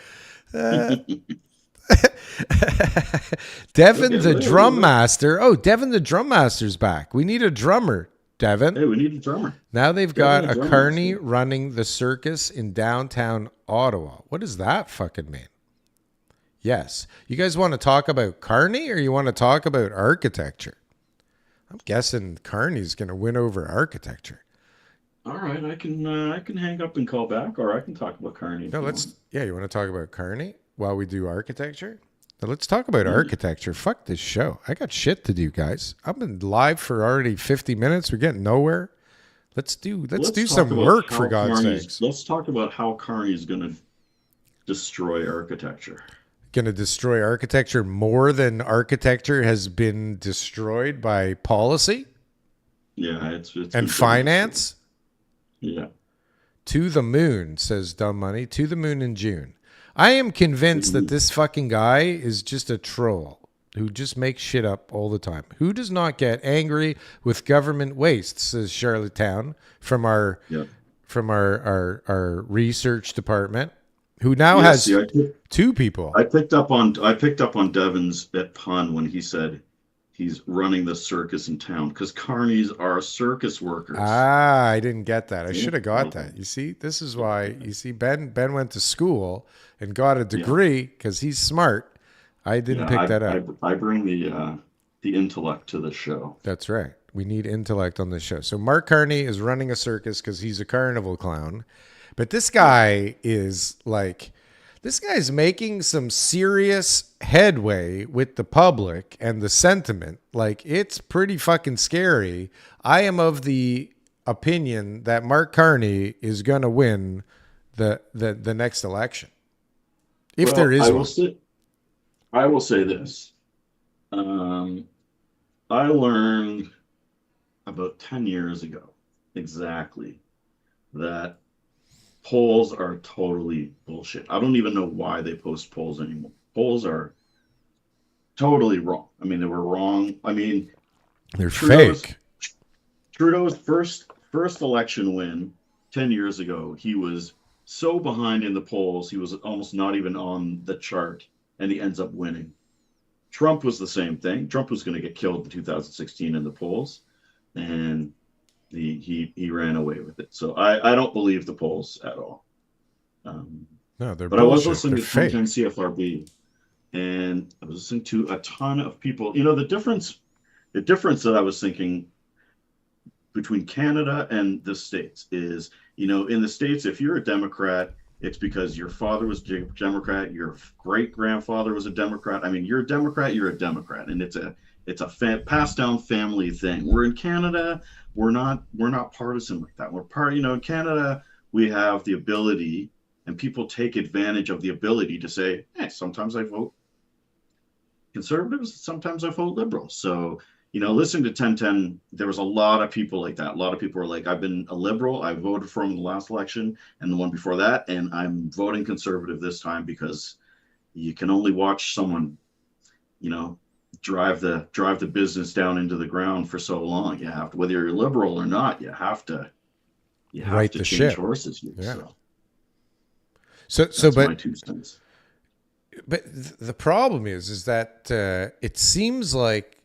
Devin the drum master. Oh, Devin the drum master's back. We need a drummer, Devin. Hey, we need a drummer. Now they've got a carny running the circus in downtown Ottawa. What does that fucking mean? Yes. You guys want to talk about carny or you want to talk about architecture? I'm guessing carny's going to win over architecture. All right, I can hang up and call back, or I can talk about carny. No, you want to talk about carny while we do architecture? Now let's talk about architecture. Fuck this show. I got shit to do, guys. I've been live for already 50 minutes. We're getting nowhere. Let's do some work, for God's sakes. Let's talk about how carny is going to destroy architecture. Going to destroy architecture more than architecture has been destroyed by policy? Yeah, it's and finance? Yeah. To the moon, says Dumb Money. To the moon in June. I am convinced that this fucking guy is just a troll who just makes shit up all the time. Who does not get angry with government waste, says Charlottetown from our research department, who now has 2 people. I picked up on Devin's pun when he said he's running the circus in town, because carnies are circus workers. I didn't get that. I should have got that. You see, this is why. You see, Ben went to school and got a degree because he's smart. I didn't pick that up. I bring the intellect to the show. That's right. We need intellect on this show. So Mark Carney is running a circus because he's a carnival clown. But this guy is like... This guy's making some serious headway with the public and the sentiment. Like, it's pretty fucking scary. I am of the opinion that Mark Carney is going to win the next election. If there is one. I will say this. I learned about 10 years ago exactly that polls are totally bullshit. I don't even know why they post polls anymore. Polls are totally wrong. I mean, they were wrong. I mean, they're fake. Trudeau's first election win 10 years ago, he was so behind in the polls, he was almost not even on the chart, and he ends up winning. Trump was the same thing. Trump was going to get killed in 2016 in the polls, and he ran away with it. So I don't believe the polls at all. No, they're but bullshit. I was listening they're to fake. CFRB, and I was listening to a ton of people. You know, the difference that I was thinking between Canada and the States is, you know, in the States, if you're a Democrat, it's because your father was a Democrat, your great-grandfather was a Democrat. I mean, you're a Democrat, and it's a passed down family thing. We're in Canada, we're not partisan like that. In Canada, we have the ability, and people take advantage of the ability to say, hey, sometimes I vote Conservatives, sometimes I vote Liberal. So listening to 1010, there was a lot of people like that. A lot of people were like, I've been a liberal. I voted for him in the last election and the one before that, and I'm voting conservative this time because you can only watch someone, drive the business down into the ground for so long. You have to, whether you're liberal or not, you have to Right the change ship. horses here. Yeah. So So, that's my but 2 cents. the problem is that it seems like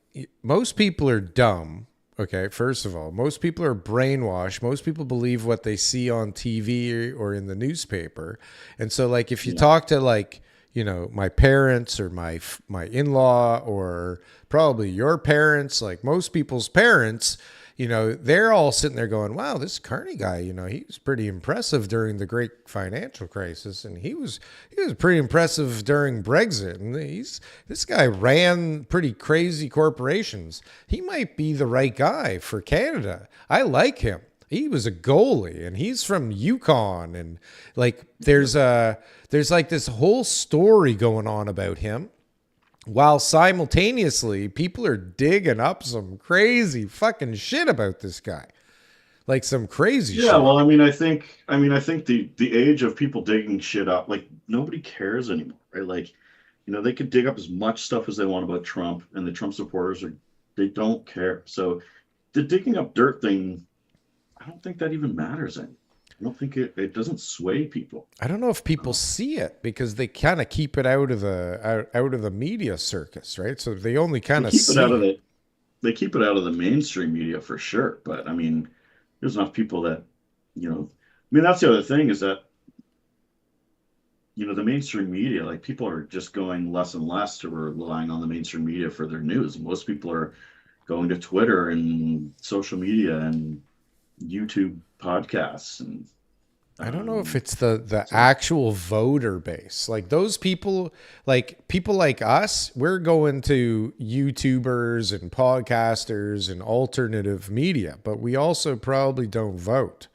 most people are dumb. Okay, first of all, most people are brainwashed. Most people believe what they see on TV or in the newspaper. And so, like, if you talk to, like, my parents or my in-law or probably your parents, like most people's parents, they're all sitting there going, wow, this Carney guy, he was pretty impressive during the great financial crisis. And he was pretty impressive during Brexit. And this guy ran pretty crazy corporations. He might be the right guy for Canada. I like him. He was a goalie and he's from Yukon. And like, there's like this whole story going on about him, while simultaneously people are digging up some crazy fucking shit about this guy. Like some crazy shit. Yeah, well, I think the age of people digging shit up, like nobody cares anymore, right? Like, they could dig up as much stuff as they want about Trump, and the Trump supporters they don't care. So the digging up dirt thing, I don't think that even matters anymore. I don't think it doesn't sway people. I don't know if people see it because they kind of keep it out of the media circus, right? So they only kind of see it. They keep it out of the mainstream media for sure. But there's enough people that, that's the other thing is that, the mainstream media, like people are just going less and less to relying on the mainstream media for their news. Most people are going to Twitter and social media and YouTube podcasts, and I don't know if it's the actual voter base. Like those people like us, we're going to YouTubers and podcasters and alternative media, but we also probably don't vote,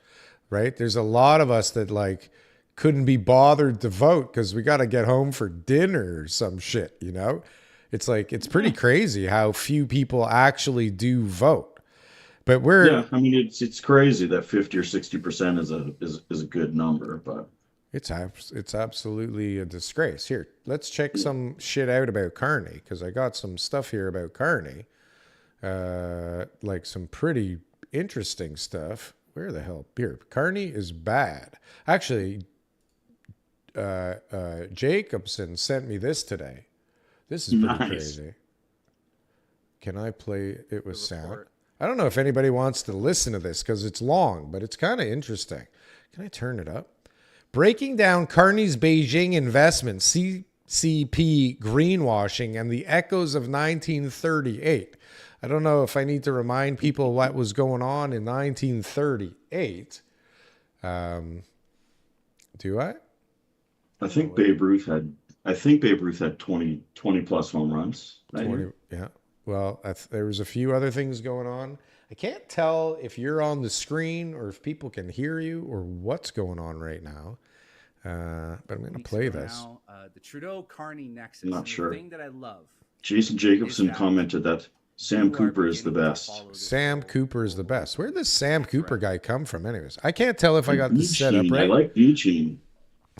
right? There's a lot of us that like couldn't be bothered to vote because we got to get home for dinner or some shit, It's like, it's pretty crazy how few people actually do vote. But it's crazy that 50 or 60% is a good number, but it's absolutely a disgrace. Here, let's check some shit out about Carney because I got some stuff here about Carney, like some pretty interesting stuff. Where the hell? Here, Carney is bad. Actually, Jacobson sent me this today. This is pretty crazy. Can I play it with sound? I don't know if anybody wants to listen to this because it's long, but it's kind of interesting. Can I turn it up? Breaking down Carney's Beijing investment, CCP greenwashing, and the echoes of 1938. I don't know if I need to remind people what was going on in 1938. Do I? I think Babe Ruth had 20 plus home runs. 20, yeah. Well, there was a few other things going on. I can't tell if you're on the screen or if people can hear you or what's going on right now. But I'm going to play this. The Trudeau-Carney nexus. I'm not sure. The thing that I love. Jason Jacobson commented that Sam Kuiper is the best. Sam Kuiper is the best. Where did this Sam Kuiper guy come from anyways? I can't tell if I got this set up right. I like Eugene.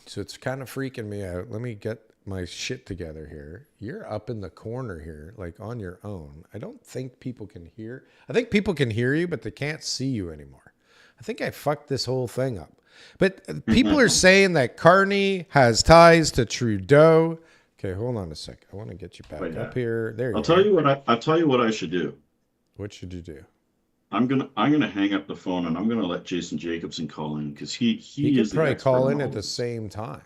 So it's kind of freaking me out. Let me get my shit together here. You're up in the corner here, like on your own. I don't think people can hear. I think people can hear you, but they can't see you anymore. I think I fucked this whole thing up. But people are saying that Carney has ties to Trudeau. Okay, hold on a sec. I want to get you back up here. There you go. I'll tell you what I should do. What should you do? I'm gonna hang up the phone and I'm gonna let Jason Jacobson call in because he could probably call in at the same time.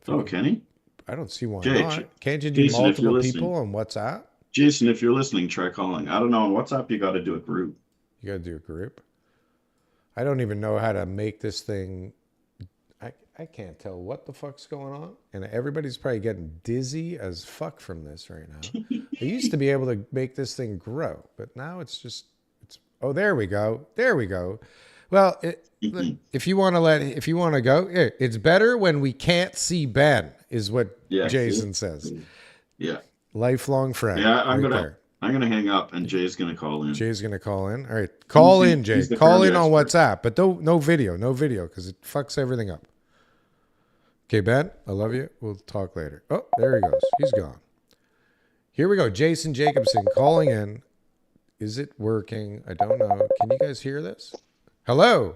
Oh, can he? I don't see why not. Can't you do Jason, multiple people on WhatsApp? Jason, if you're listening, try calling. I don't know. On WhatsApp, you got to do a group. You got to do a group? I don't even know how to make this thing. I can't tell what the fuck's going on. And everybody's probably getting dizzy as fuck from this right now. I used to be able to make this thing grow, but now it's oh, there we go. There we go. Well, if you want to go, it's better when we can't see Ben, is what Jason says. Yeah. Lifelong friend. Yeah, I'm gonna I'm gonna hang up, and Jay's gonna call in. Jay's gonna call in. All right, call in, Jay. He's the Call Carney in on expert. WhatsApp, but no video, because it fucks everything up. Okay, Ben, I love you. We'll talk later. Oh, there he goes. He's gone. Here we go. Jason Jacobson calling in. Is it working? I don't know. Can you guys hear this? Hello.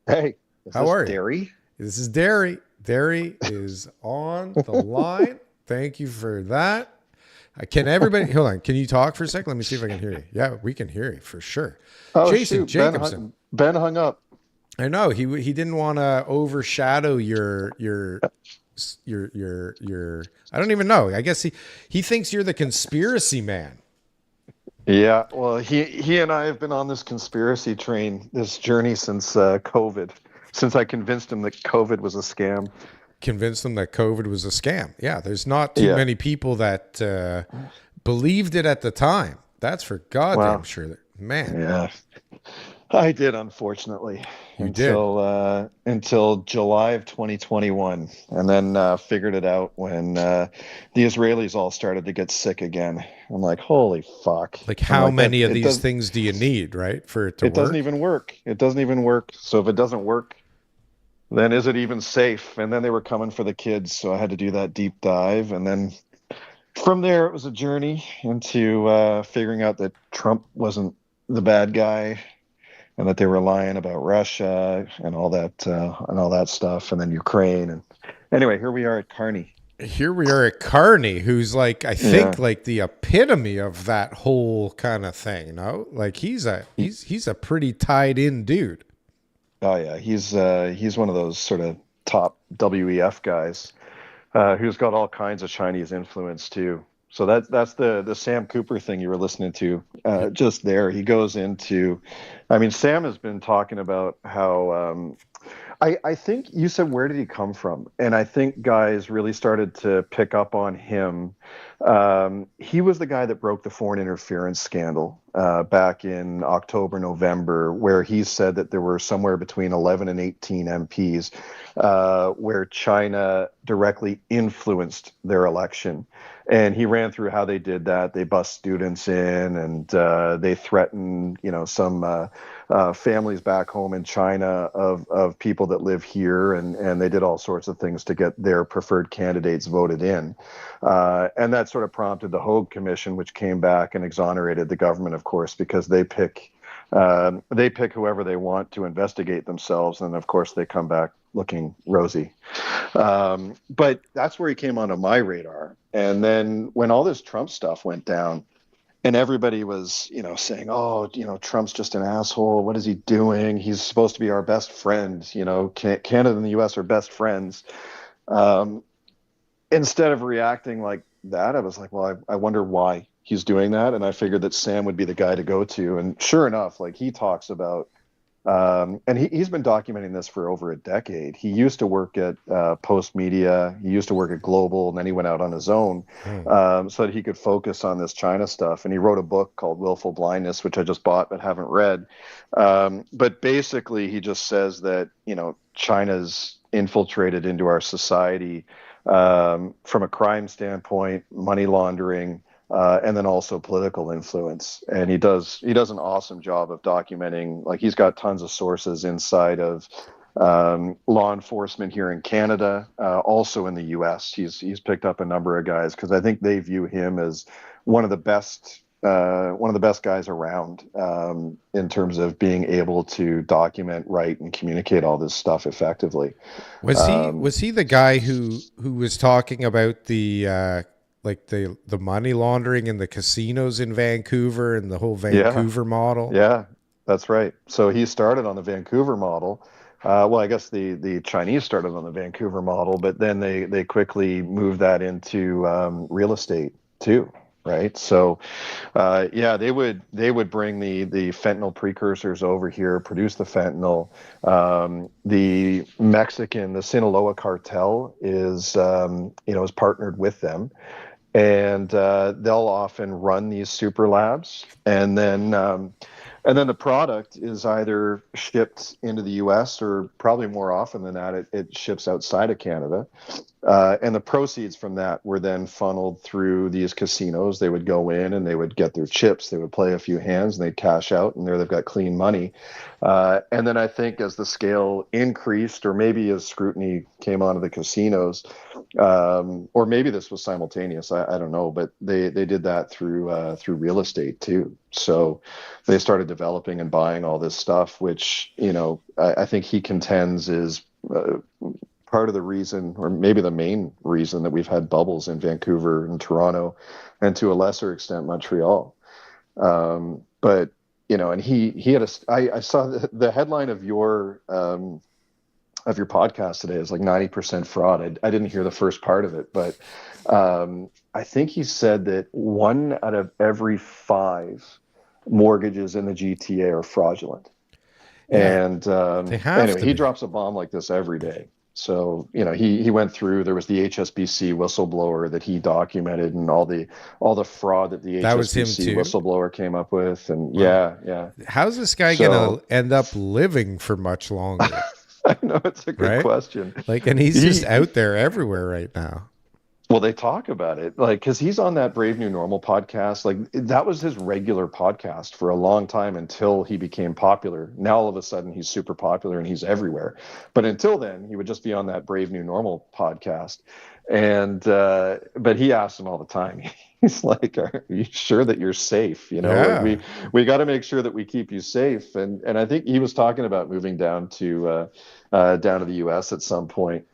Hey, How are you? Derry? This is Derry. Derry is on the line. Thank you for that. Can everybody hold on? Can you talk for a second? Let me see if I can hear you. Yeah, we can hear you for sure. Oh, Jason shoot. Jacobson. Ben hung up. I know he didn't want to overshadow your I don't even know. I guess he thinks you're the conspiracy man. Yeah, well, he and I have been on this conspiracy train, this journey since COVID, since I convinced him that COVID was a scam. Convinced them that COVID was a scam. Yeah, there's not too many people that believed it at the time. That's for goddamn sure. Man. Yeah, I did, unfortunately. You did? Until July of 2021, and then figured it out when the Israelis all started to get sick again. I'm like, holy fuck. Like how many of these things do you need, right, for it to work? It doesn't even work. It doesn't even work. So if it doesn't work, then is it even safe? And then they were coming for the kids, so I had to do that deep dive. And then from there, it was a journey into figuring out that Trump wasn't the bad guy, and that they were lying about Russia and all that stuff, and then Ukraine. And anyway, here we are at Carney. Here we are at Carney, who's like, I think like the epitome of that whole kind of thing. No, like he's a pretty tied in dude. Oh yeah, he's one of those sort of top WEF guys who's got all kinds of Chinese influence too. So that's the Sam Kuiper thing you were listening to just there. He goes into, I mean, Sam has been talking about how I think you said, where did he come from? And I think guys really started to pick up on him. He was the guy that broke the foreign interference scandal back in October, November, where he said that there were somewhere between 11 and 18 MPs where China directly influenced their election. And he ran through how they did that. They bust students in, and they threatened, some families back home in China of people that live here, and they did all sorts of things to get their preferred candidates voted in. And that sort of prompted the Hogue Commission, which came back and exonerated the government, of course, because they pick whoever they want to investigate themselves, and of course they come back looking rosy. But that's where he came onto my radar. And then when all this Trump stuff went down, and everybody was, saying, oh, Trump's just an asshole. What is he doing? He's supposed to be our best friend. Canada and the U.S. are best friends. Instead of reacting like that, I was like, well, I wonder why he's doing that. And I figured that Sam would be the guy to go to. And sure enough, like he talks about, and he's been documenting this for over a decade. He used to work at Post Media. He used to work at Global, and then he went out on his own so that he could focus on this China stuff. And he wrote a book called Willful Blindness, which I just bought but haven't read. But basically, he just says that, China's infiltrated into our society from a crime standpoint, money laundering, and then also political influence. And he does an awesome job of documenting, like he's got tons of sources inside of law enforcement here in Canada, also in the US. He's picked up a number of guys because I think they view him as one of the best guys around in terms of being able to document, write, and communicate all this stuff effectively. Was he the guy who was talking about the the money laundering in the casinos in Vancouver and the whole Vancouver model? Yeah, that's right. So he started on the Vancouver model. Well, I guess the Chinese started on the Vancouver model, but then they quickly moved that into real estate too. Right. So, they would bring the fentanyl precursors over here, produce the fentanyl. The Sinaloa cartel is partnered with them, and they'll often run these super labs, and then the product is either shipped into the U.S. or probably more often than that, it ships outside of Canada. And the proceeds from that were then funneled through these casinos. They would go in and they would get their chips. They would play a few hands and they'd cash out, and there they've got clean money. And then I think as the scale increased, or maybe as scrutiny came onto the casinos, or maybe this was simultaneous, I don't know, but they did that through real estate too. So they started developing and buying all this stuff, which, I think he contends is part of the reason, or maybe the main reason, that we've had bubbles in Vancouver and Toronto, and to a lesser extent Montreal. But and he had I saw the headline of your podcast today is like 90% fraud. I didn't hear the first part of it, but I think he said that 1 out of every 5 mortgages in the GTA are fraudulent. Yeah, And they have anyway, to he be. drops a bomb like this every day. So, he went through, there was the HSBC whistleblower that he documented, and all the fraud that the That was him HSBC too? whistleblower came up with. And Wow. yeah. How's this guy So- gonna end up living for much longer? I know, it's a good Right? question. And he's just out there everywhere right now. Well, they talk about it, because he's on that Brave New Normal podcast. That was his regular podcast for a long time until he became popular. Now, all of a sudden, he's super popular and he's everywhere. But until then, he would just be on that Brave New Normal podcast. And but he asks him all the time. He's like, "Are you sure that you're safe? Yeah. We got to make sure that we keep you safe." And I think he was talking about moving down to the U.S. at some point.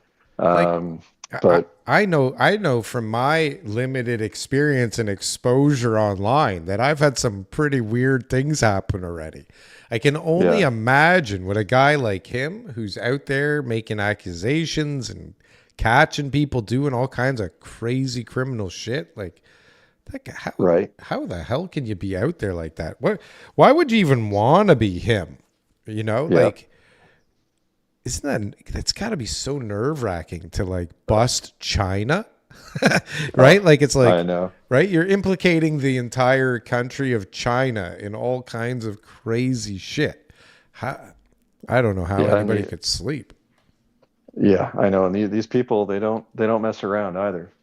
But I know from my limited experience and exposure online that I've had some pretty weird things happen already. I can only imagine what a guy like him, who's out there making accusations and catching people doing all kinds of crazy criminal shit, how the hell can you be out there like that? Why would you even want to be him? That's got to be so nerve-wracking to bust China, right? I know. Right? You're implicating the entire country of China in all kinds of crazy shit. I don't know how anybody could sleep. Yeah, I know. And these people, they don't mess around either.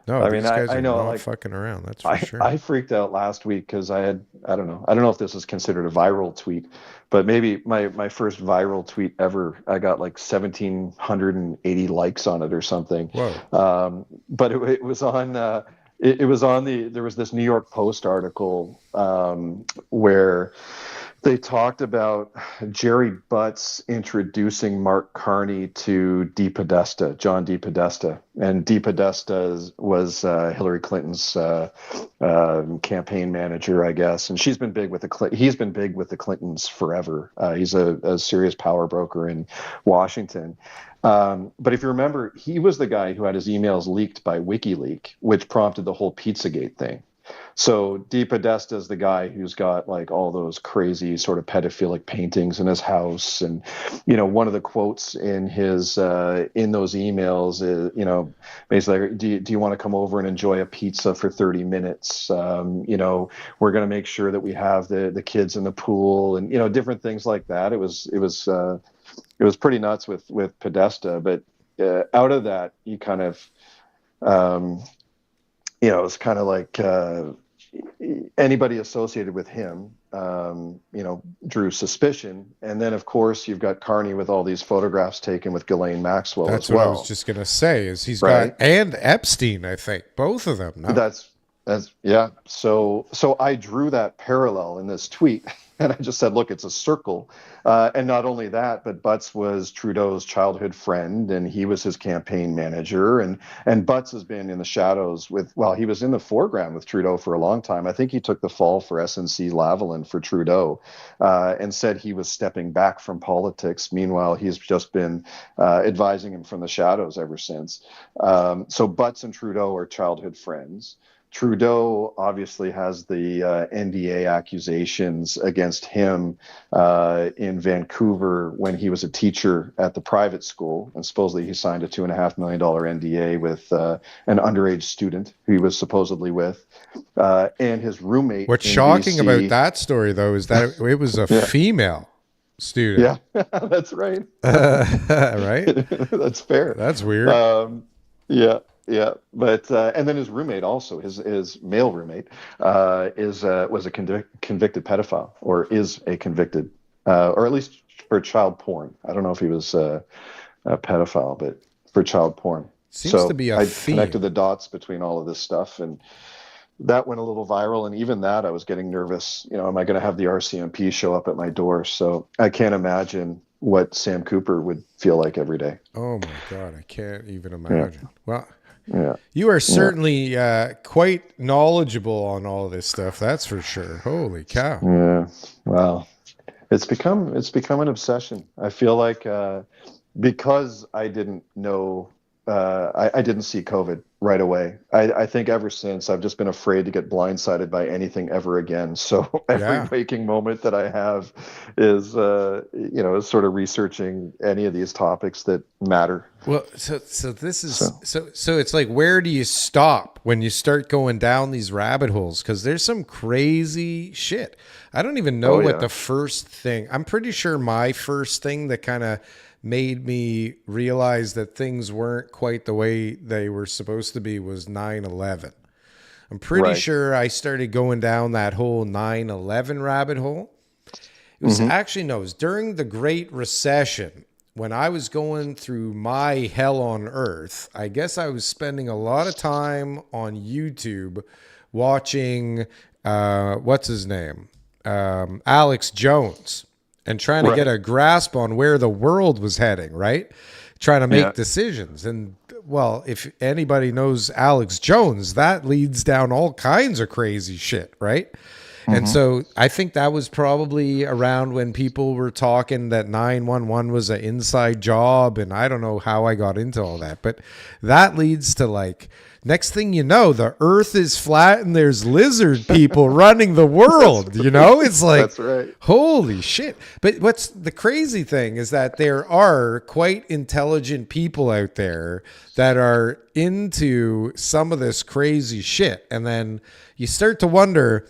No, these guys I are know, not fucking around. That's for sure. I freaked out last week because I don't know if this is considered a viral tweet, but maybe my first viral tweet ever, I got 1,780 likes on it or something. Whoa. But it was on there was this New York Post article where they talked about Jerry Butts introducing Mark Carney to John DePodesta. And DePodesta was Hillary Clinton's campaign manager, I guess. And he's been big with the Clintons forever. He's a serious power broker in Washington. But if you remember, he was the guy who had his emails leaked by WikiLeaks, which prompted the whole Pizzagate thing. So DePodesta is the guy who's got all those crazy sort of pedophilic paintings in his house, and one of the quotes in his in those emails is basically, do you want to come over and enjoy a pizza for 30 minutes? We're going to make sure that we have the kids in the pool, and different things like that. It was pretty nuts with Podesta, but out of that you kind of it's kind of like anybody associated with him, drew suspicion. And then, of course, you've got Carney with all these photographs taken with Ghislaine Maxwell That's as well. what I was just going to say, is he's Right? got, and Epstein, I think, both of them. No. That's yeah. So I drew that parallel in this tweet, and I just said, look, it's a circle. And not only that, but Butts was Trudeau's childhood friend, and he was his campaign manager. And Butts has been in the shadows he was in the foreground with Trudeau for a long time. I think he took the fall for SNC-Lavalin for Trudeau, and said he was stepping back from politics. Meanwhile, he's just been advising him from the shadows ever since. So Butts and Trudeau are childhood friends. Trudeau obviously has the NDA accusations against him in Vancouver when he was a teacher at the private school, and supposedly he signed a $2.5 million NDA with an underage student who he was supposedly with, and his roommate. What's in shocking BC. about that story, though, is that it was a female student. Yeah, that's right. Right? That's fair. That's weird. Yeah, yeah, but and then his roommate also, his male roommate, is was a convicted pedophile, or is a convicted, or at least for child porn. I don't know if he was a pedophile, but for child porn. Seems to So be a I connected theme. the dots between all of this stuff, and that went a little viral. And even that, I was getting nervous. You know, am I going to have the RCMP show up at my door? So I can't imagine what Sam Cooper would feel like every day. Oh my God, I can't even Yeah, imagine. Well, yeah, you are yeah. certainly quite knowledgeable on all this stuff. That's for sure. Holy cow. Yeah. Wow. It's become an obsession. I feel like because I didn't know I didn't see COVID right away. I think ever since I've just been afraid to get blindsided by anything ever again. So every Yeah. waking moment that I have is is sort of researching any of these topics that matter. Well, so this is So so it's like, where do you stop when you start going down these rabbit holes? Because there's some crazy shit. I don't even know oh what yeah. the first thing. I'm pretty sure my first thing that kind of made me realize that things weren't quite the way they were supposed to be was 9/11. I'm pretty Right. sure I started going down that whole 9/11 rabbit hole. It was Hmm. actually, no, it was during the Great Recession when I was going through my hell on earth. I guess I was spending a lot of time on YouTube watching, what's his name? Alex Jones, and trying to get Right. a grasp on where the world was heading, right? Trying to Yeah. make decisions. And well, if anybody knows Alex Jones, that leads down all kinds of crazy shit, right? And Hmm. so I think that was probably around when people were talking that 911 was an inside job. And I don't know how I got into all that, but that leads to, like, next thing you know, the earth is flat and there's lizard people running the That's world. You know, right. it's like, That's right. holy shit. But what's the crazy thing is that there are quite intelligent people out there that are into some of this crazy shit. And then you start to wonder,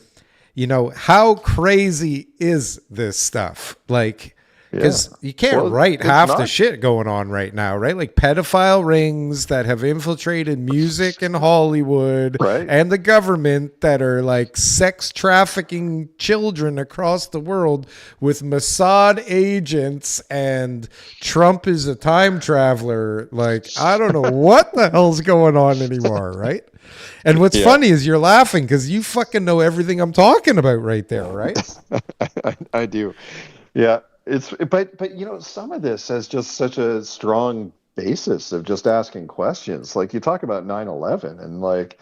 how crazy is this stuff? Like, Yeah. because you can't Well, write it's half the not. shit going on right now, right? Like pedophile rings that have infiltrated music and Hollywood Right. and the government that are like sex trafficking children across the world with Mossad agents, and Trump is a time traveler. Like, I don't know what the hell's going on anymore, right? And what's Yeah. funny is you're laughing because you fucking know everything I'm talking about right there, right? I do. Yeah, but some of this has just such a strong basis of just asking questions. Like you talk about 9/11, and like,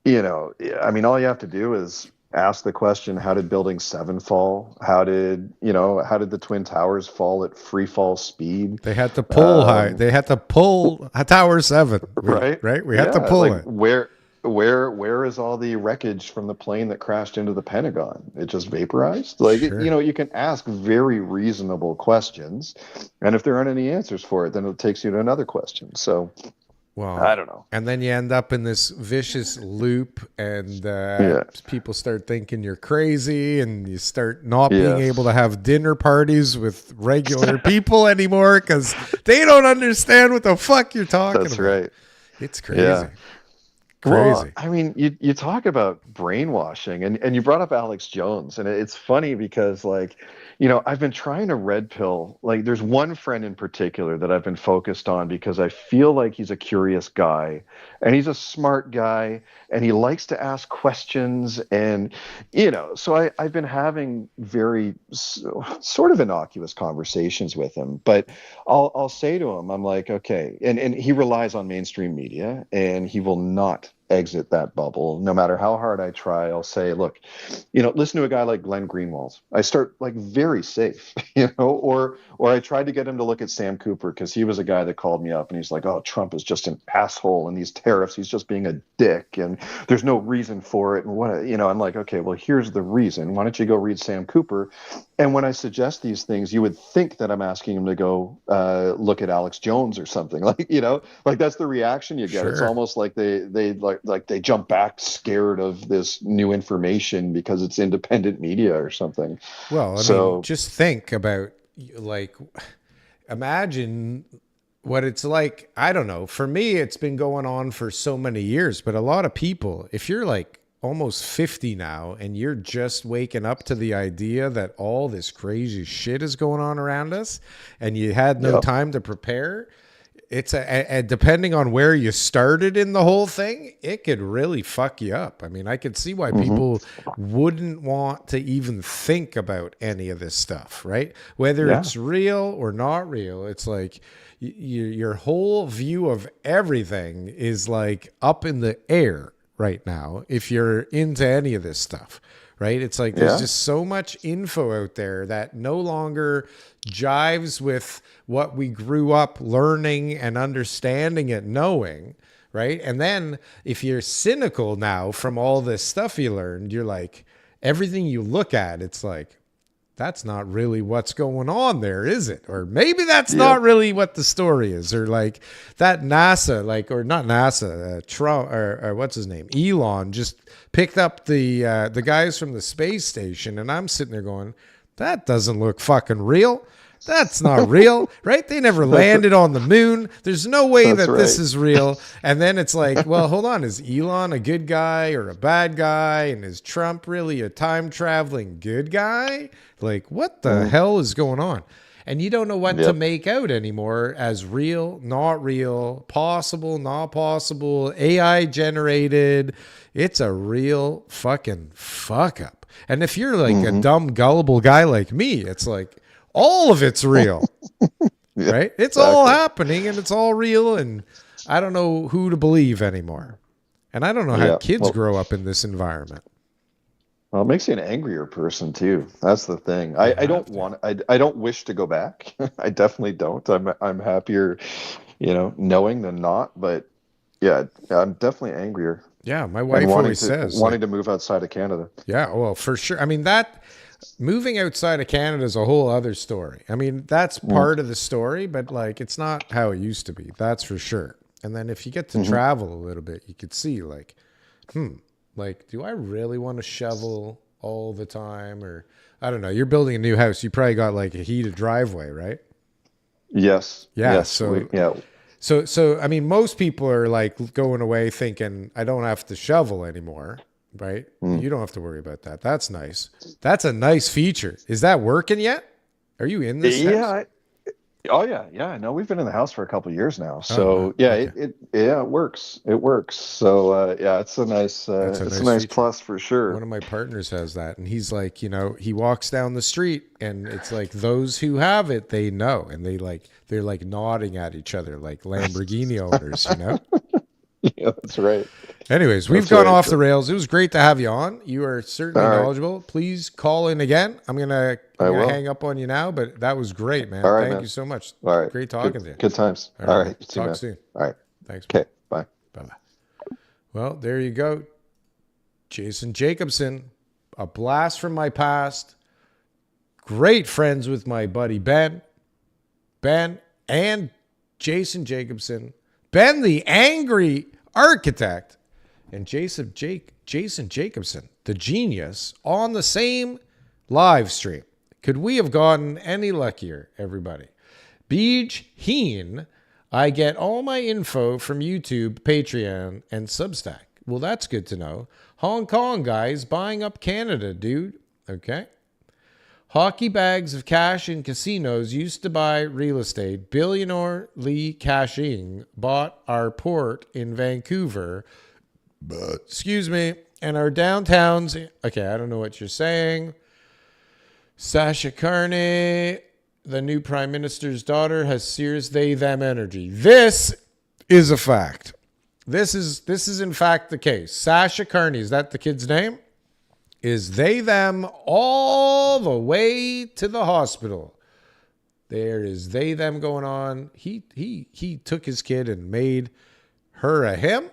I mean, all you have to do is ask the question, how did building 7 fall? How did the Twin Towers fall at free fall speed? They had to pull high. Um, They had to pull Tower 7. right? Right? We had to Yeah, pull like it. where is all the wreckage from the plane that crashed into the Pentagon? It just vaporized? Like, Sure. you can ask very reasonable questions, and if there aren't any answers for it, then it takes you to another question. So I Well, don't know. and then you end up in this vicious loop, and Yeah. people start thinking you're crazy, and you start not being Yes. able to have dinner parties with regular people anymore because they don't understand what the fuck you're talking That's about. right. It's crazy. Yeah. Well, Crazy. I mean, you talk about brainwashing, and you brought up Alex Jones, and it's funny because, like, I've been trying to red pill. Like, there's one friend in particular that I've been focused on because I feel like he's a curious guy, and he's a smart guy, and he likes to ask questions, and so I've been having very sort of innocuous conversations with him, but I'll say to him, I'm like, okay, and he relies on mainstream media, and he will not exit that bubble no matter how hard I try. I'll say, look, listen to a guy like Glenn Greenwald. I start like very safe, or I tried to get him to look at Sam Cooper because he was a guy that called me up and he's like, oh, Trump is just an asshole, and these tariffs, he's just being a dick, and there's no reason for it, and I'm like, okay, well, here's the reason. Why don't you go read Sam Cooper? And when I suggest these things, you would think that I'm asking him to go look at Alex Jones or something. Like, like that's the reaction you get. It's Sure. almost like they they jump back scared of this new information because it's independent media or something. Well, I mean, So just think about, like, imagine what it's like, I don't know. For me, it's been going on for so many years, but a lot of people, if you're like almost 50 now and you're just waking up to the idea that all this crazy shit is going on around us and you had no time to prepare, it's and depending on where you started in the whole thing, it could really fuck you up. I mean, I could see why people wouldn't want to even think about any of this stuff, right? Whether it's real or not real, it's like your whole view of everything is like up in the air right now if you're into any of this stuff, right? It's like there's just so much info out there that no longer jives with what we grew up learning and understanding and knowing, right? And then if you're cynical now from all this stuff you learned, you're like, everything you look at, it's like, that's not really what's going on there, is it? Or maybe that's not really what the story is. Or like that NASA, like, or not NASA, Trump, or what's his name? Elon just picked up the guys from the space station. And I'm sitting there going, that doesn't look fucking real. That's not real, right? They never landed on the moon. There's no way that this is real. And then it's like, well, hold on. Is Elon a good guy or a bad guy? And is Trump really a time traveling good guy? Like, what the hell is going on? And you don't know what to make out anymore as real, not real, possible, not possible, AI generated. It's a real fucking fuck up. And if you're like a dumb, gullible guy like me, it's like, all of it's real, right? It's all happening and it's all real. And I don't know who to believe anymore. And I don't know how kids grow up in this environment. Well, it makes you an angrier person too. That's the thing. I don't want. I don't wish to go back. I definitely don't. I'm happier, knowing than not. But yeah, I'm definitely angrier. Yeah, my wife always says wanting to move outside of Canada. Yeah, well, for sure. I mean that. Moving outside of Canada is a whole other story. I mean, that's part of the story, but like, it's not how it used to be. That's for sure. And then if you get to travel a little bit, you could see like, like, do I really want to shovel all the time? Or I don't know. You're building a new house. You probably got like a heated driveway, right? Yes. Yeah. Yes. So, I mean, most people are like going away thinking I don't have to shovel anymore. Right? You don't have to worry about that. That's nice. That's a nice feature. Is that working yet? Are you in this house? Yeah. No, we've been in the house for a couple of years now. So it works. It works. So it's a nice nice plus for sure. One of my partners has that, and he's like, he walks down the street, and it's like those who have it, they know, and they're like nodding at each other like Lamborghini owners, Yeah, that's right. Anyways, we've gone off the rails. It was great to have you on. You are certainly knowledgeable. Please call in again. I'm gonna hang up on you now, but that was great, man. Thank you so much. All right. Great talking to you. Good times. All right. Talk soon. All right. Thanks. Okay. Bye. Bye-bye. Well, there you go. Jason Jacobson, a blast from my past. Great friends with my buddy Ben. Ben and Jason Jacobson. Ben, the angry architect, and Jason Jacobson, the genius, on the same live stream. Could we have gotten any luckier, everybody? Beej Heen, I get all my info from YouTube, Patreon, and Substack. Well, that's good to know. Hong Kong guys buying up Canada, dude. Okay. Hockey bags of cash in casinos used to buy real estate. Billionaire Li Ka-shing bought our port in Vancouver. Excuse me. And our downtowns. Okay, I don't know what you're saying. Sasha Carney, the new prime minister's daughter, has Sears they them energy. This is a fact. This is in fact the case. Sasha Carney, is that the kid's name? Is they them all the way to the hospital. There is they them going on. He took his kid and made her a him.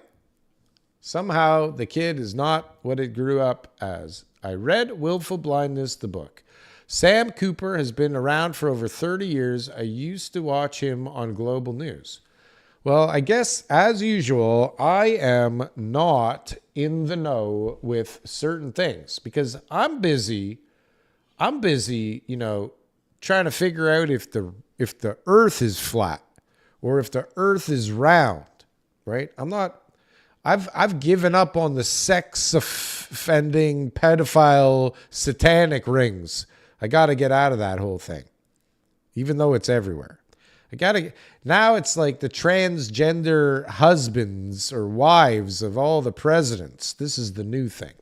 Somehow the kid is not what it grew up as. I read Willful Blindness, the book. Sam Kuiper has been around for over 30 years. I used to watch him on Global News. Well, I guess, as usual, I am not in the know with certain things because I'm busy, trying to figure out if the earth is flat or if the earth is round, right? I've given up on the sex offending pedophile satanic rings. I got to get out of that whole thing, even though it's everywhere. Now it's like the transgender husbands or wives of all the presidents. This is the new thing.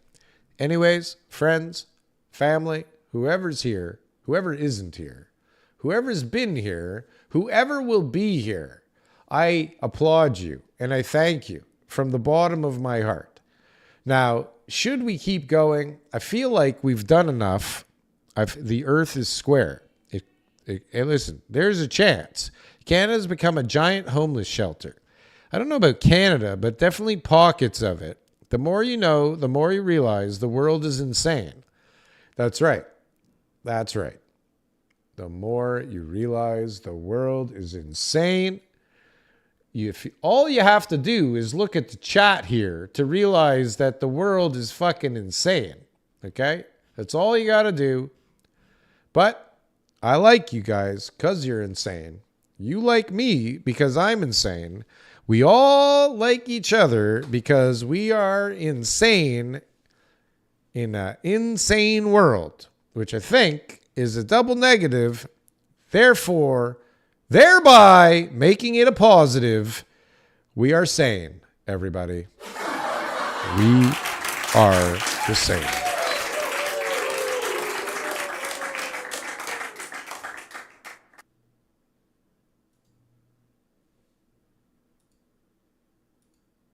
Anyways, friends, family, whoever's here, whoever isn't here, whoever's been here, whoever will be here, I applaud you and I thank you from the bottom of my heart. Now, should we keep going? I feel like we've done enough. The earth is square. And listen, there's a chance. Canada's become a giant homeless shelter. I don't know about Canada, but definitely pockets of it. The more you know, the more you realize the world is insane. That's right. That's right. The more you realize the world is insane, all you have to do is look at the chat here to realize that the world is fucking insane. Okay? That's all you got to do. But I like you guys because you're insane. You like me because I'm insane. We all like each other because we are insane in an insane world, which I think is a double negative. Therefore, thereby making it a positive, we are sane, everybody. We are the same.